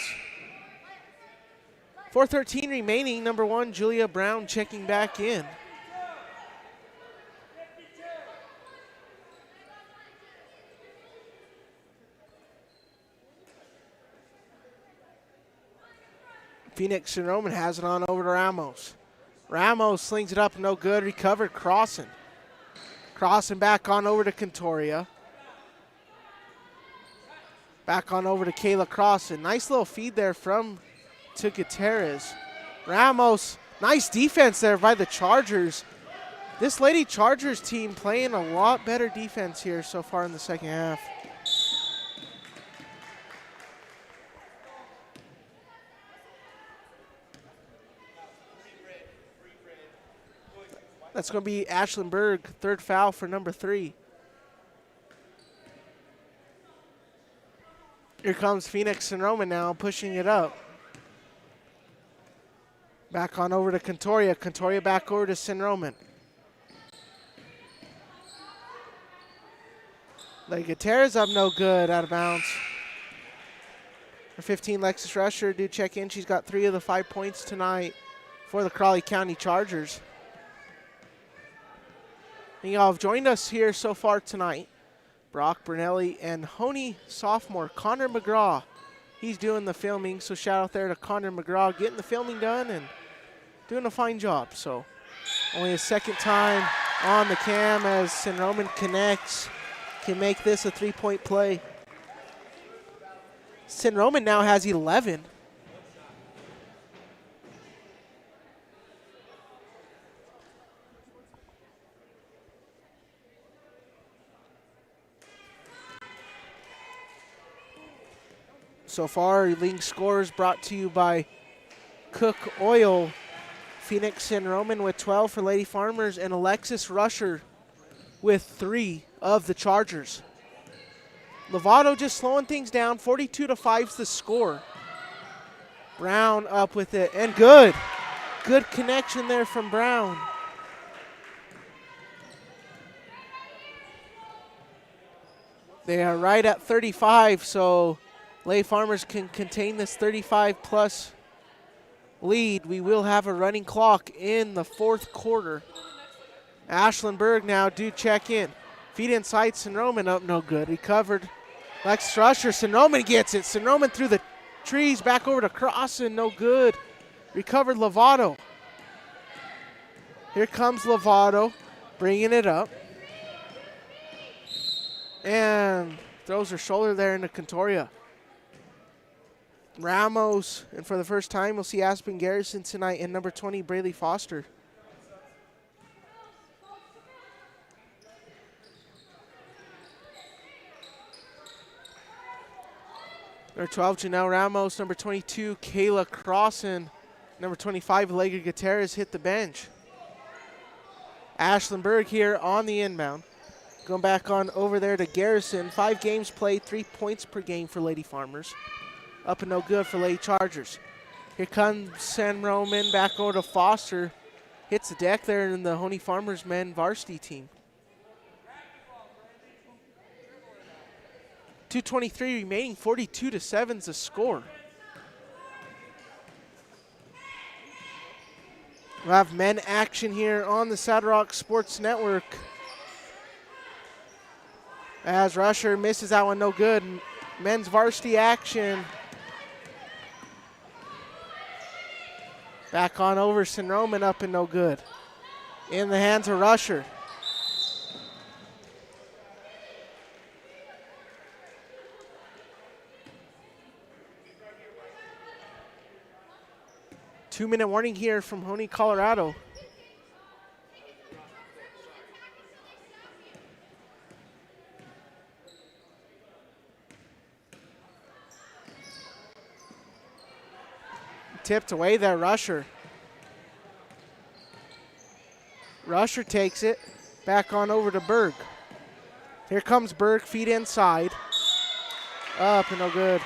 4:13 remaining. Number 1, Julia Brown checking back in. Phoenix St. Roman has it on over to Ramos. Ramos slings it up, no good. Recovered Crossan. Crossan back on over to Contoria. Back on over to Kayla Crossan. Nice little feed there to Gutierrez. Ramos, nice defense there by the Chargers. This Lady Chargers team playing a lot better defense here so far in the second half. That's going to be Ashlyn Berg, 3rd foul for number 3. Here comes Phoenix St. Roman now, pushing it up. Back on over to Contoria. Contoria back over to St. Roman. Gutierrez up no good, out of bounds. For 15, Lexus Rusher, do check in. She's got 3 of the 5 points tonight for the Crowley County Chargers. And y'all have joined us here so far tonight. Brock Brunelli and Hoehne sophomore Connor McGraw. He's doing the filming, so shout out there to Connor McGraw getting the filming done and doing a fine job. So only his 2nd time on the cam as St. Roman connects. Can make this a 3-point play. St. Roman now has 11. So far, leading scores brought to you by Cook Oil. Phoenix and Roman with 12 for Lady Farmers, and Alexis Rusher with 3 of the Chargers. Lovato just slowing things down. 42-5 is the score. Brown up with it, and good. Good connection there from Brown. They are right at 35, so Lady Farmers can contain this 35-plus lead. We will have a running clock in the fourth quarter. Ashlyn Berg now do check in. Feed inside, Sinroman up, no good. Recovered. Lex Rusher, Sinroman gets it. Sinroman through the trees, back over to Crossan, no good. Recovered Lovato. Here comes Lovato, bringing it up. And throws her shoulder there into Contoria. Ramos, and for the first time, we'll see Aspen Garrison tonight and number 20, Braylee Foster. Number 12, Janelle Ramos. Number 22, Kayla Crossan. Number 25, Allegra Gutierrez hit the bench. Ashlyn Berg here on the inbound. Going back on over there to Garrison. 5 games played, 3 points per game for Lady Farmers. Up and no good for Lady Chargers. Here comes San Roman back over to Foster. Hits the deck there in the Hoehne Farmers men varsity team. 2:23 remaining, 42-7 is the score. We'll have men action here on the Saddle Rock Sports Network. As Rusher misses that one, no good. Men's varsity action. Back on over, Sinroman up and no good. In the hands of Rusher. Two-minute warning here from Hoehne, Colorado. Tipped away there, Rusher. Rusher takes it. Back on over to Berg. Here comes Berg, feet inside. Up and no good.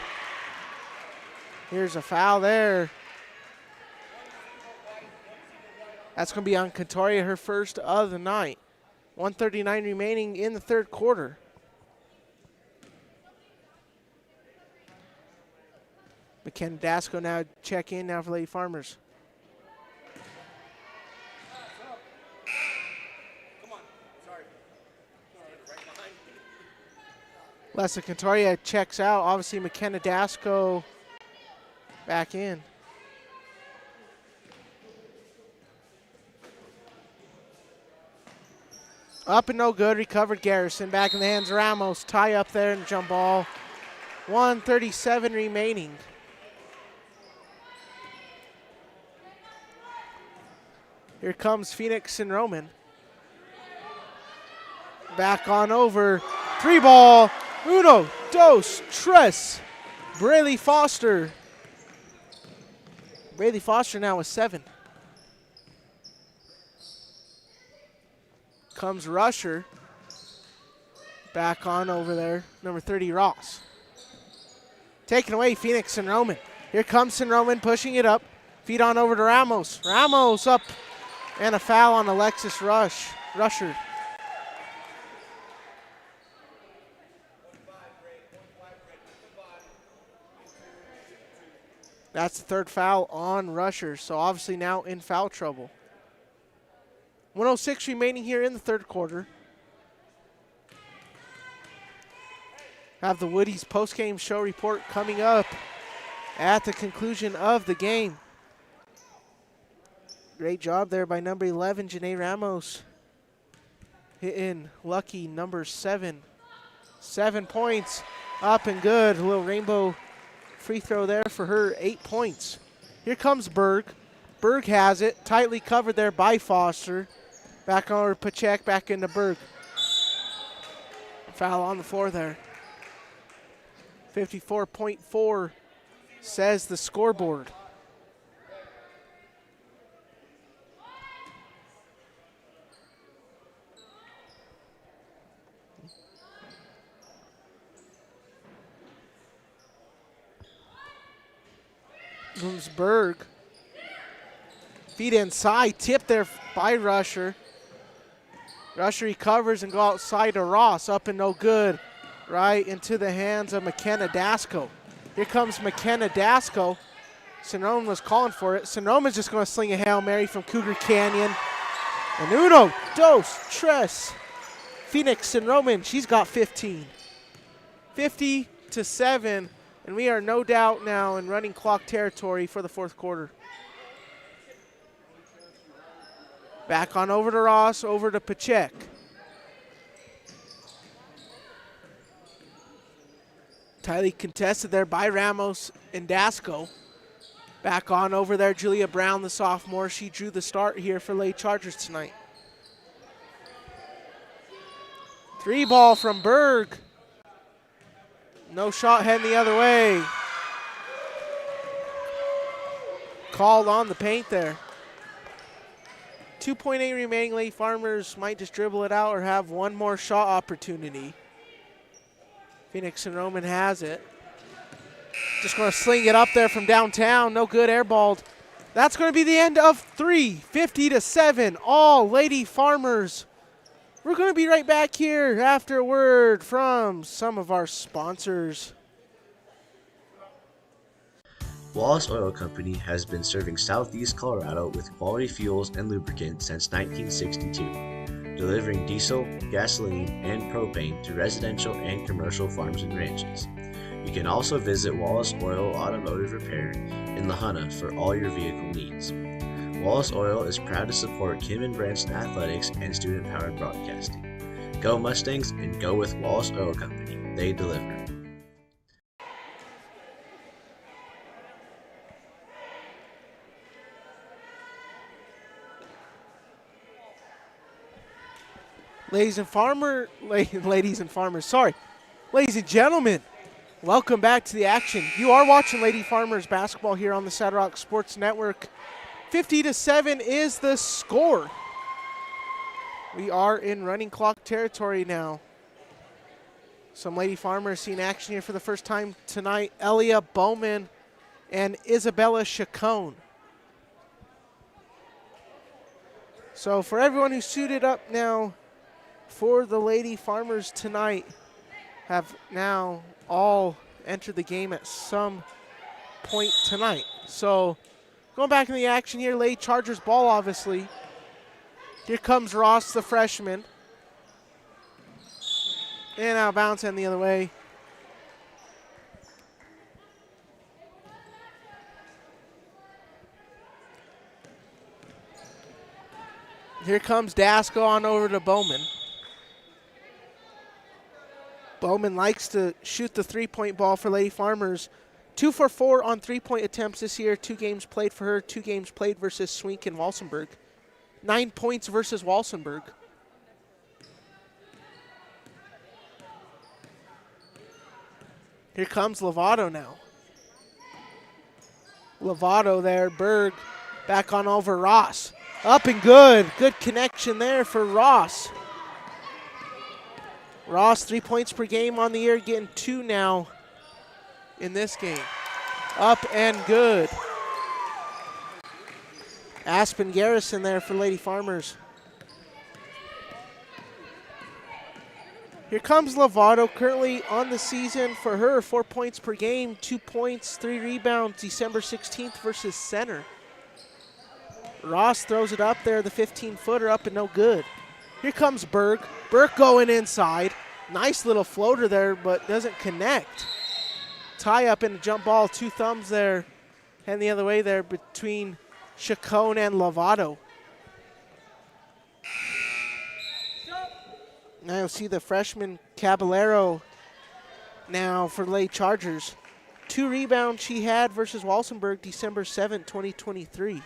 Here's a foul there. That's going to be on Contoria, her first of the night. 1:39 remaining in the third quarter. McKenna Dasco now check in now for Lady Farmers. Lessa Contoria checks out. Obviously McKenna Dasco back in. Up and no good. Recovered Garrison. Back in the hands of Ramos. Tie up there and jump ball. 1:37 remaining. Here comes Phoenix and Roman. Back on over. 3 ball. Uno, dos, tres. Braylee Foster. Braylee Foster now with 7. Comes Rusher. Back on over there. Number 30, Ross. Taken away, Phoenix and Roman. Here comes San Roman pushing it up. Feed on over to Ramos. Ramos up. And a foul on Alexis Rusher. That's the third foul on Rusher, so obviously now in foul trouble. 1:06 remaining here in the third quarter. Have the Woodies post-game show report coming up at the conclusion of the game. Great job there by number 11, Janae Ramos. Hitting lucky number 7. 7 points, up and good. A little rainbow free throw there for her, 8 points. Here comes Berg. Berg has it, tightly covered there by Foster. Back over Pachek, back into Berg. Foul on the floor there. 54.4 says the scoreboard. Berg. Feet inside, tip there by Rusher. Rusher recovers and go outside to Ross, up and no good. Right into the hands of McKenna Dasco. Here comes McKenna Dasco. Sonoma was calling for it. Sonoma's just going to sling a Hail Mary from Cougar Canyon. And uno, dos, tres. Phoenix Sonoma, she's got 15. 50-7. And we are no doubt now in running clock territory for the fourth quarter. Back on over to Ross, over to Pacheck. Tightly contested there by Ramos and Dasco. Back on over there, Julia Brown, the sophomore. She drew the start here for Lady Chargers tonight. 3 ball from Berg. No shot heading the other way. Called on the paint there. 2.8 remaining. Lady Farmers might just dribble it out or have one more shot opportunity. Phoenix and Roman has it. Just going to sling it up there from downtown. No good, airballed. That's going to be the end of 3, 50-7. All Lady Farmers. We're going to be right back here after a word from some of our sponsors. Walsh Oil Company has been serving Southeast Colorado with quality fuels and lubricants since 1962, delivering diesel, gasoline, and propane to residential and commercial farms and ranches. You can also visit Wallace Oil Automotive Repair in La Junta for all your vehicle needs. Wallace Oil is proud to support Kim and Branson athletics and student-powered broadcasting. Go Mustangs and go with Wallace Oil Company. They deliver. Ladies and gentlemen, welcome back to the action. You are watching Lady Farmers basketball here on the Saddle Rock Sports Network. 50-7 is the score. We are in running clock territory now. Some Lady Farmers seeing action here for the first time tonight. Elia Bowman and Isabella Chacon. So for everyone who's suited up now for the Lady Farmers tonight, have now all entered the game at some point tonight. So going back in the action here, Lady Chargers ball obviously. Here comes Ross, the freshman. And out of bounds and the other way. Here comes Dasco on over to Bowman. Bowman likes to shoot the three-point ball for Lady Farmers. 2 for 4 on three-point attempts this year. 2 games played for her, 2 games played versus Swink and Walsenburg. 9 points versus Walsenburg. Here comes Lovato now. Lovato there, Berg back on over Ross. Up and good. Good connection there for Ross. Ross, 3 points per game on the year, getting 2 now in this game. Up and good. Aspen Garrison there for Lady Farmers. Here comes Lovato, currently on the season for her, 4 points per game, 2 points, 3 rebounds, December 16th versus Center. Ross throws it up there, the 15-footer up and no good. Here comes Berg. Berg going inside. Nice little floater there, but doesn't connect. Tie up in a jump ball, 2 thumbs there, and the other way there between Chacon and Lovato. Now you'll see the freshman Caballero now for Lady Chargers. 2 rebounds she had versus Walsenburg December 7th, 2023.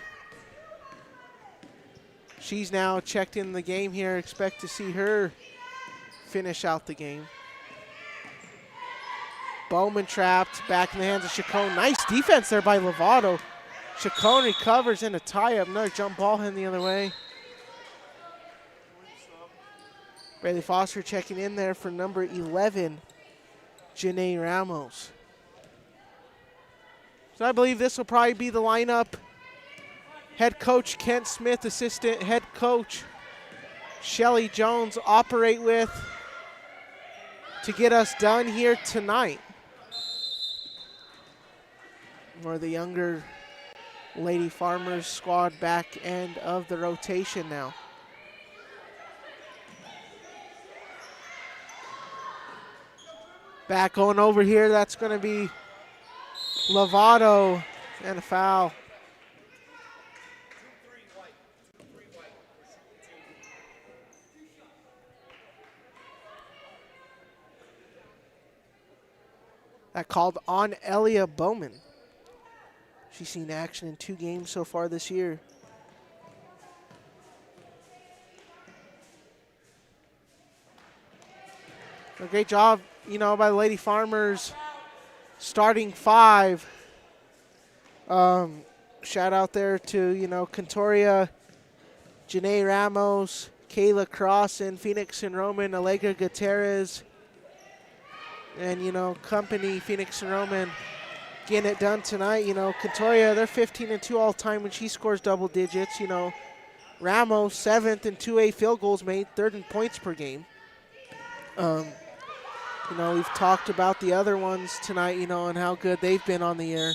She's now checked in the game here. Expect to see her finish out the game. Bowman trapped. Back in the hands of Chacon. Nice defense there by Lovato. Chacon recovers in a tie-up. Another jump ball in the other way. Bailey Foster checking in there for number 11, Janae Ramos. So I believe this will probably be the lineup. Head coach Kent Smith, assistant head coach Shelly Jones operate with to get us done here tonight. Or the younger Lady Farmers squad back end of the rotation now. Back going over here, that's going to be Lovato and a foul. That called on Elia Bowman. She's seen action in 2 games so far this year. A great job, by the Lady Farmers starting 5. Shout out there to, Contoria, Janae Ramos, Kayla Crossan, Phoenix and Roman, Allegra Gutierrez, and, company, Phoenix and Roman, getting it done tonight. Contoria, they're 15-2 all time when she scores double digits. Ramos, 7th in 2A field goals made, 3rd in points per game. We've talked about the other ones tonight, and how good they've been on the year.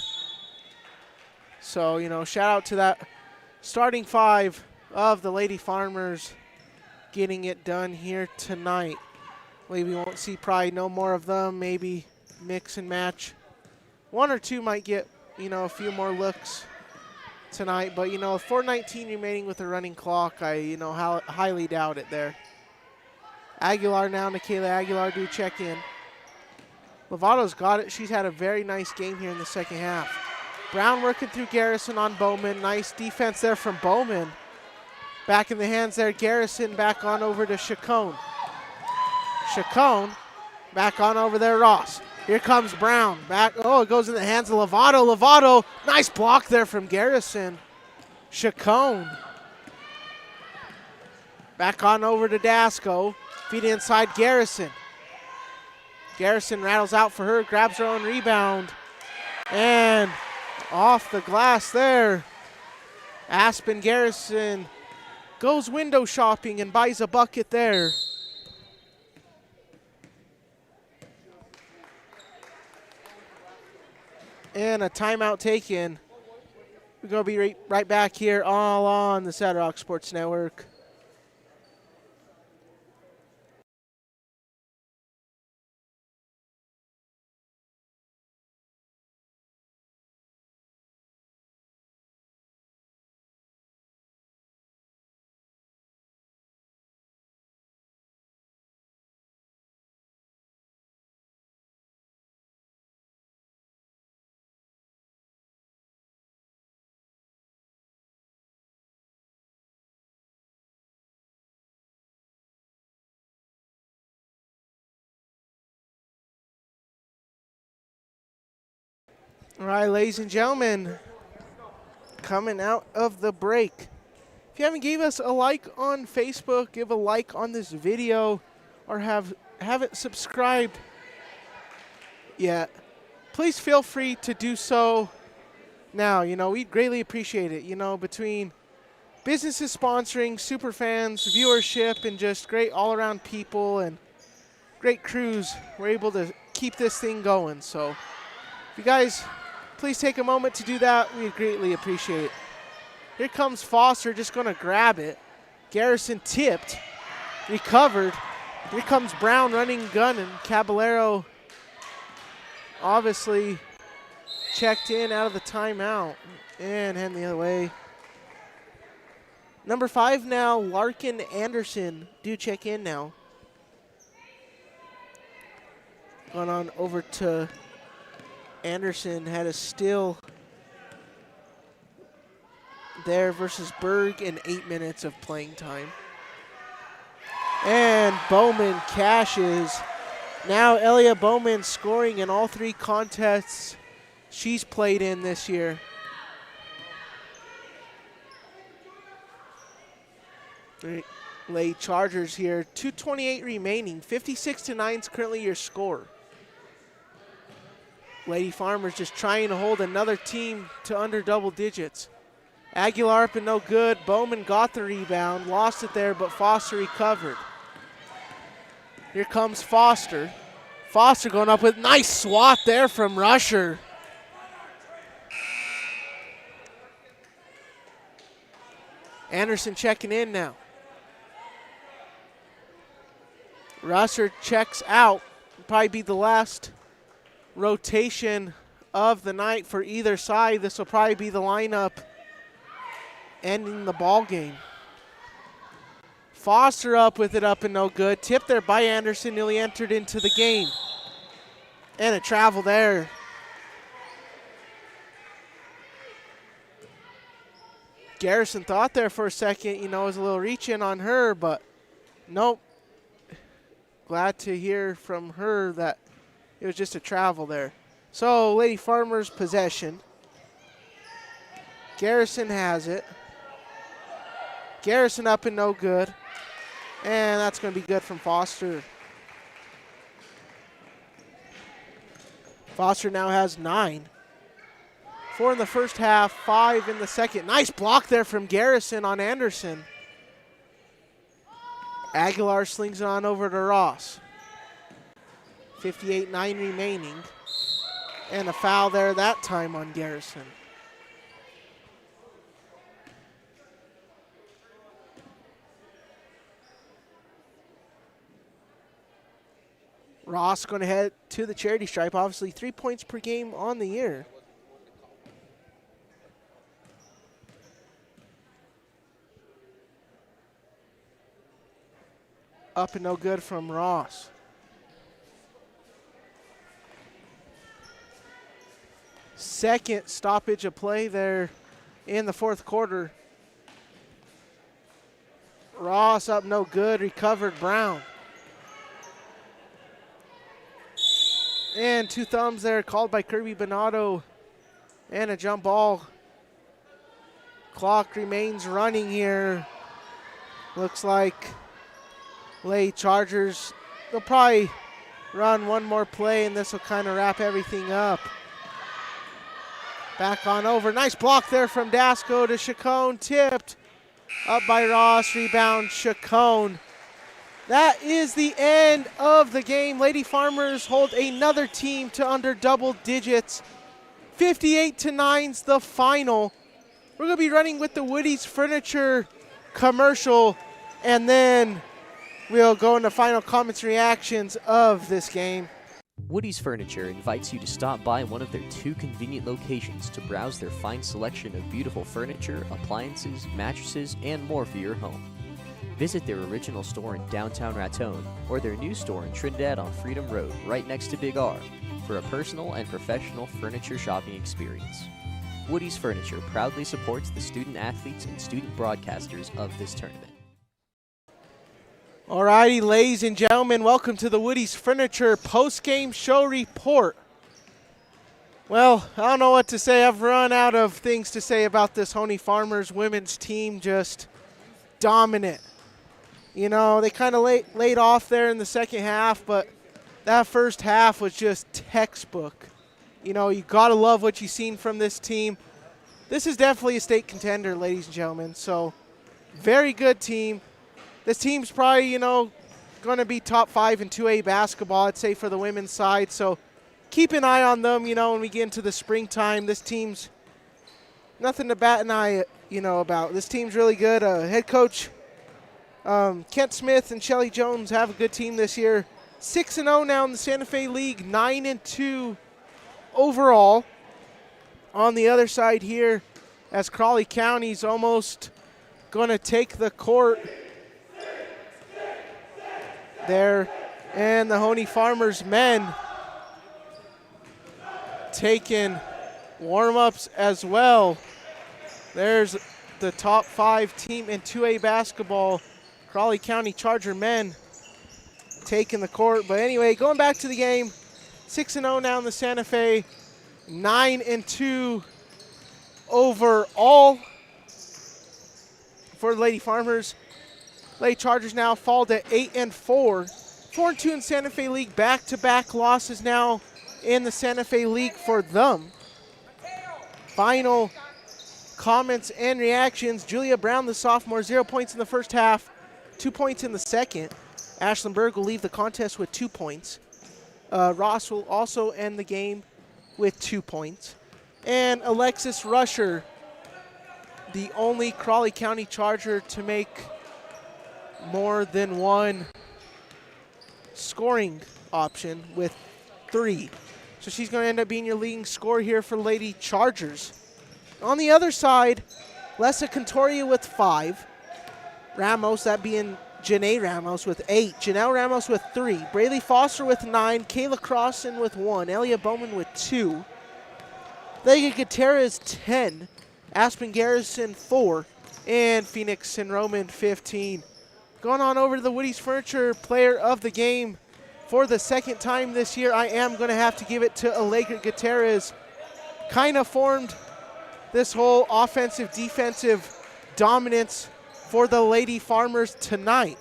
So, shout out to that starting 5 of the Lady Farmers getting it done here tonight. Maybe we won't see probably no more of them, maybe mix and match. 1 or 2 might get, a few more looks tonight, but, 4:19 remaining with a running clock, I, highly doubt it there. Aguilar now, Nikayla Aguilar do check in. Lovato's got it. She's had a very nice game here in the second half. Brown working through Garrison on Bowman. Nice defense there from Bowman. Back in the hands there, Garrison back on over to Chacon. Chacon back on over there, Ross. Here comes Brown. Back, it goes in the hands of Lovato. Lovato, nice block there from Garrison. Chacon. Back on over to Dasco. Feed inside Garrison. Garrison rattles out for her, grabs her own rebound. And off the glass there. Aspen Garrison goes window shopping and buys a bucket there. And a timeout taken. We're going to be right back here all on the Saddle Rock Sports Network. All right, ladies and gentlemen, coming out of the break. If you haven't gave us a like on Facebook, give a like on this video, or haven't subscribed yet, please feel free to do so now. We'd greatly appreciate it. Between businesses sponsoring, super fans, viewership, and just great all-around people and great crews, we're able to keep this thing going. So if you guys please take a moment to do that. We greatly appreciate it. Here comes Foster, just going to grab it. Garrison tipped, recovered. Here comes Brown running gun, and Caballero obviously checked in out of the timeout and heading the other way. Number 5 now, Larkin Anderson. Do check in now. Going on over to Anderson, had a steal there versus Berg in 8 minutes of playing time. And Bowman cashes. Now Elia Bowman scoring in all 3 contests she's played in this year. Lady Chargers here, 2:28 remaining. 56-9 is currently your score. Lady Farmers just trying to hold another team to under double digits. Aguilar up and no good. Bowman got the rebound, lost it there, but Foster recovered. Here comes Foster. Foster going up with nice swat there from Rusher. Anderson checking in now. Russer checks out. Probably be the last rotation of the night for either side. This will probably be the lineup ending the ball game. Foster up with it up and no good. Tipped there by Anderson, nearly entered into the game. And a travel there. Garrison thought there for a second, it was a little reach in on her, but nope. Glad to hear from her that it was just a travel there. So Lady Farmers possession. Garrison has it. Garrison up and no good. And that's going to be good from Foster. Foster now has 9. 4 in the first half, 5 in the second. Nice block there from Garrison on Anderson. Aguilar slings it on over to Ross. 58-9 remaining. And a foul there that time on Garrison. Ross going to head to the charity stripe. Obviously 3 points per game on the year. Up and no good from Ross. Second stoppage of play there in the fourth quarter. Ross up no good, recovered Brown. And 2 thumbs there called by Kirby Bonato. And a jump ball. Clock remains running here. Looks like Lady Chargers, they'll probably run one more play and this will kind of wrap everything up. Back on over. Nice block there from Dasco to Chacon. Tipped up by Ross. Rebound Chacon. That is the end of the game. Lady Farmers hold another team to under double digits. 58-9's the final. We're going to be running with the Woody's Furniture commercial, and then we'll go into final comments and reactions of this game. Woody's Furniture invites you to stop by one of their 2 convenient locations to browse their fine selection of beautiful furniture, appliances, mattresses, and more for your home. Visit their original store in downtown Raton or their new store in Trinidad on Freedom Road, right next to Big R, for a personal and professional furniture shopping experience. Woody's Furniture proudly supports the student athletes and student broadcasters of this tournament. Alrighty, ladies and gentlemen, welcome to the Woody's Furniture post-game show report. Well, I don't know what to say. I've run out of things to say about this Hoehne Farmers women's team. Just dominant. They kind of laid off there in the second half, but that first half was just textbook. You got to love what you've seen from this team. This is definitely a state contender, ladies and gentlemen. So, very good team. This team's probably, going to be top 5 in 2A basketball, I'd say, for the women's side. So, keep an eye on them, when we get into the springtime. This team's nothing to bat an eye, about. This team's really good. Head coach Kent Smith and Shelly Jones have a good team this year. 6-0 now in the Santa Fe League, 9-2 overall. On the other side here, as Crowley County's almost going to take the court there, and the Hoehne Farmers men taking warm-ups as well. There's the top 5 team in 2A basketball, Crowley County Charger men taking the court. But anyway, going back to the game, 6-0 now in the Santa Fe, 9-2 overall for the Lady Farmers. Lady Chargers now fall to 8-4. 4-2 in Santa Fe League. Back-to-back losses now in the Santa Fe League for them. Final comments and reactions. Julia Brown, the sophomore, 0 points in the first half, 2 points in the second. Ashlyn Berg will leave the contest with 2 points. Ross will also end the game with 2 points. And Alexis Rusher, the only Crowley County Charger to make more than one scoring option with 3. So she's going to end up being your leading scorer here for Lady Chargers. On the other side, Lessa Cantoria with 5. Ramos, that being Janae Ramos with 8. Janelle Ramos with 3. Braylee Foster with 9. Kayla Crossan with 1. Elia Bowman with 2. Lega Gutierrez 10. Aspen Garrison 4. And Phoenix and Roman 15. Going on over to the Woody's Furniture Player of the Game for the second time this year. I am going to have to give it to Allegra Gutierrez. Kind of formed this whole offensive, defensive dominance for the Lady Farmers tonight.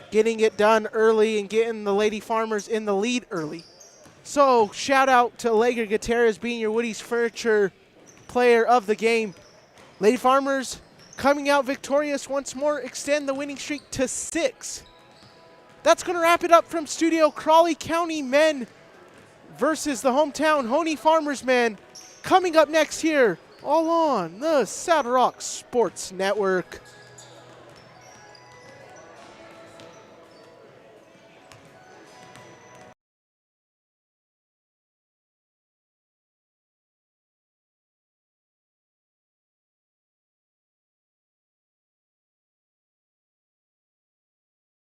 Getting it done early and getting the Lady Farmers in the lead early. So shout out to Allegra Gutierrez being your Woody's Furniture Player of the Game. Lady Farmers coming out victorious once more, extend the winning streak to 6. That's going to wrap it up from studio. Crowley County men versus the hometown Hoehne Farmers men. Coming up next here, all on the Saddle Rock Sports Network.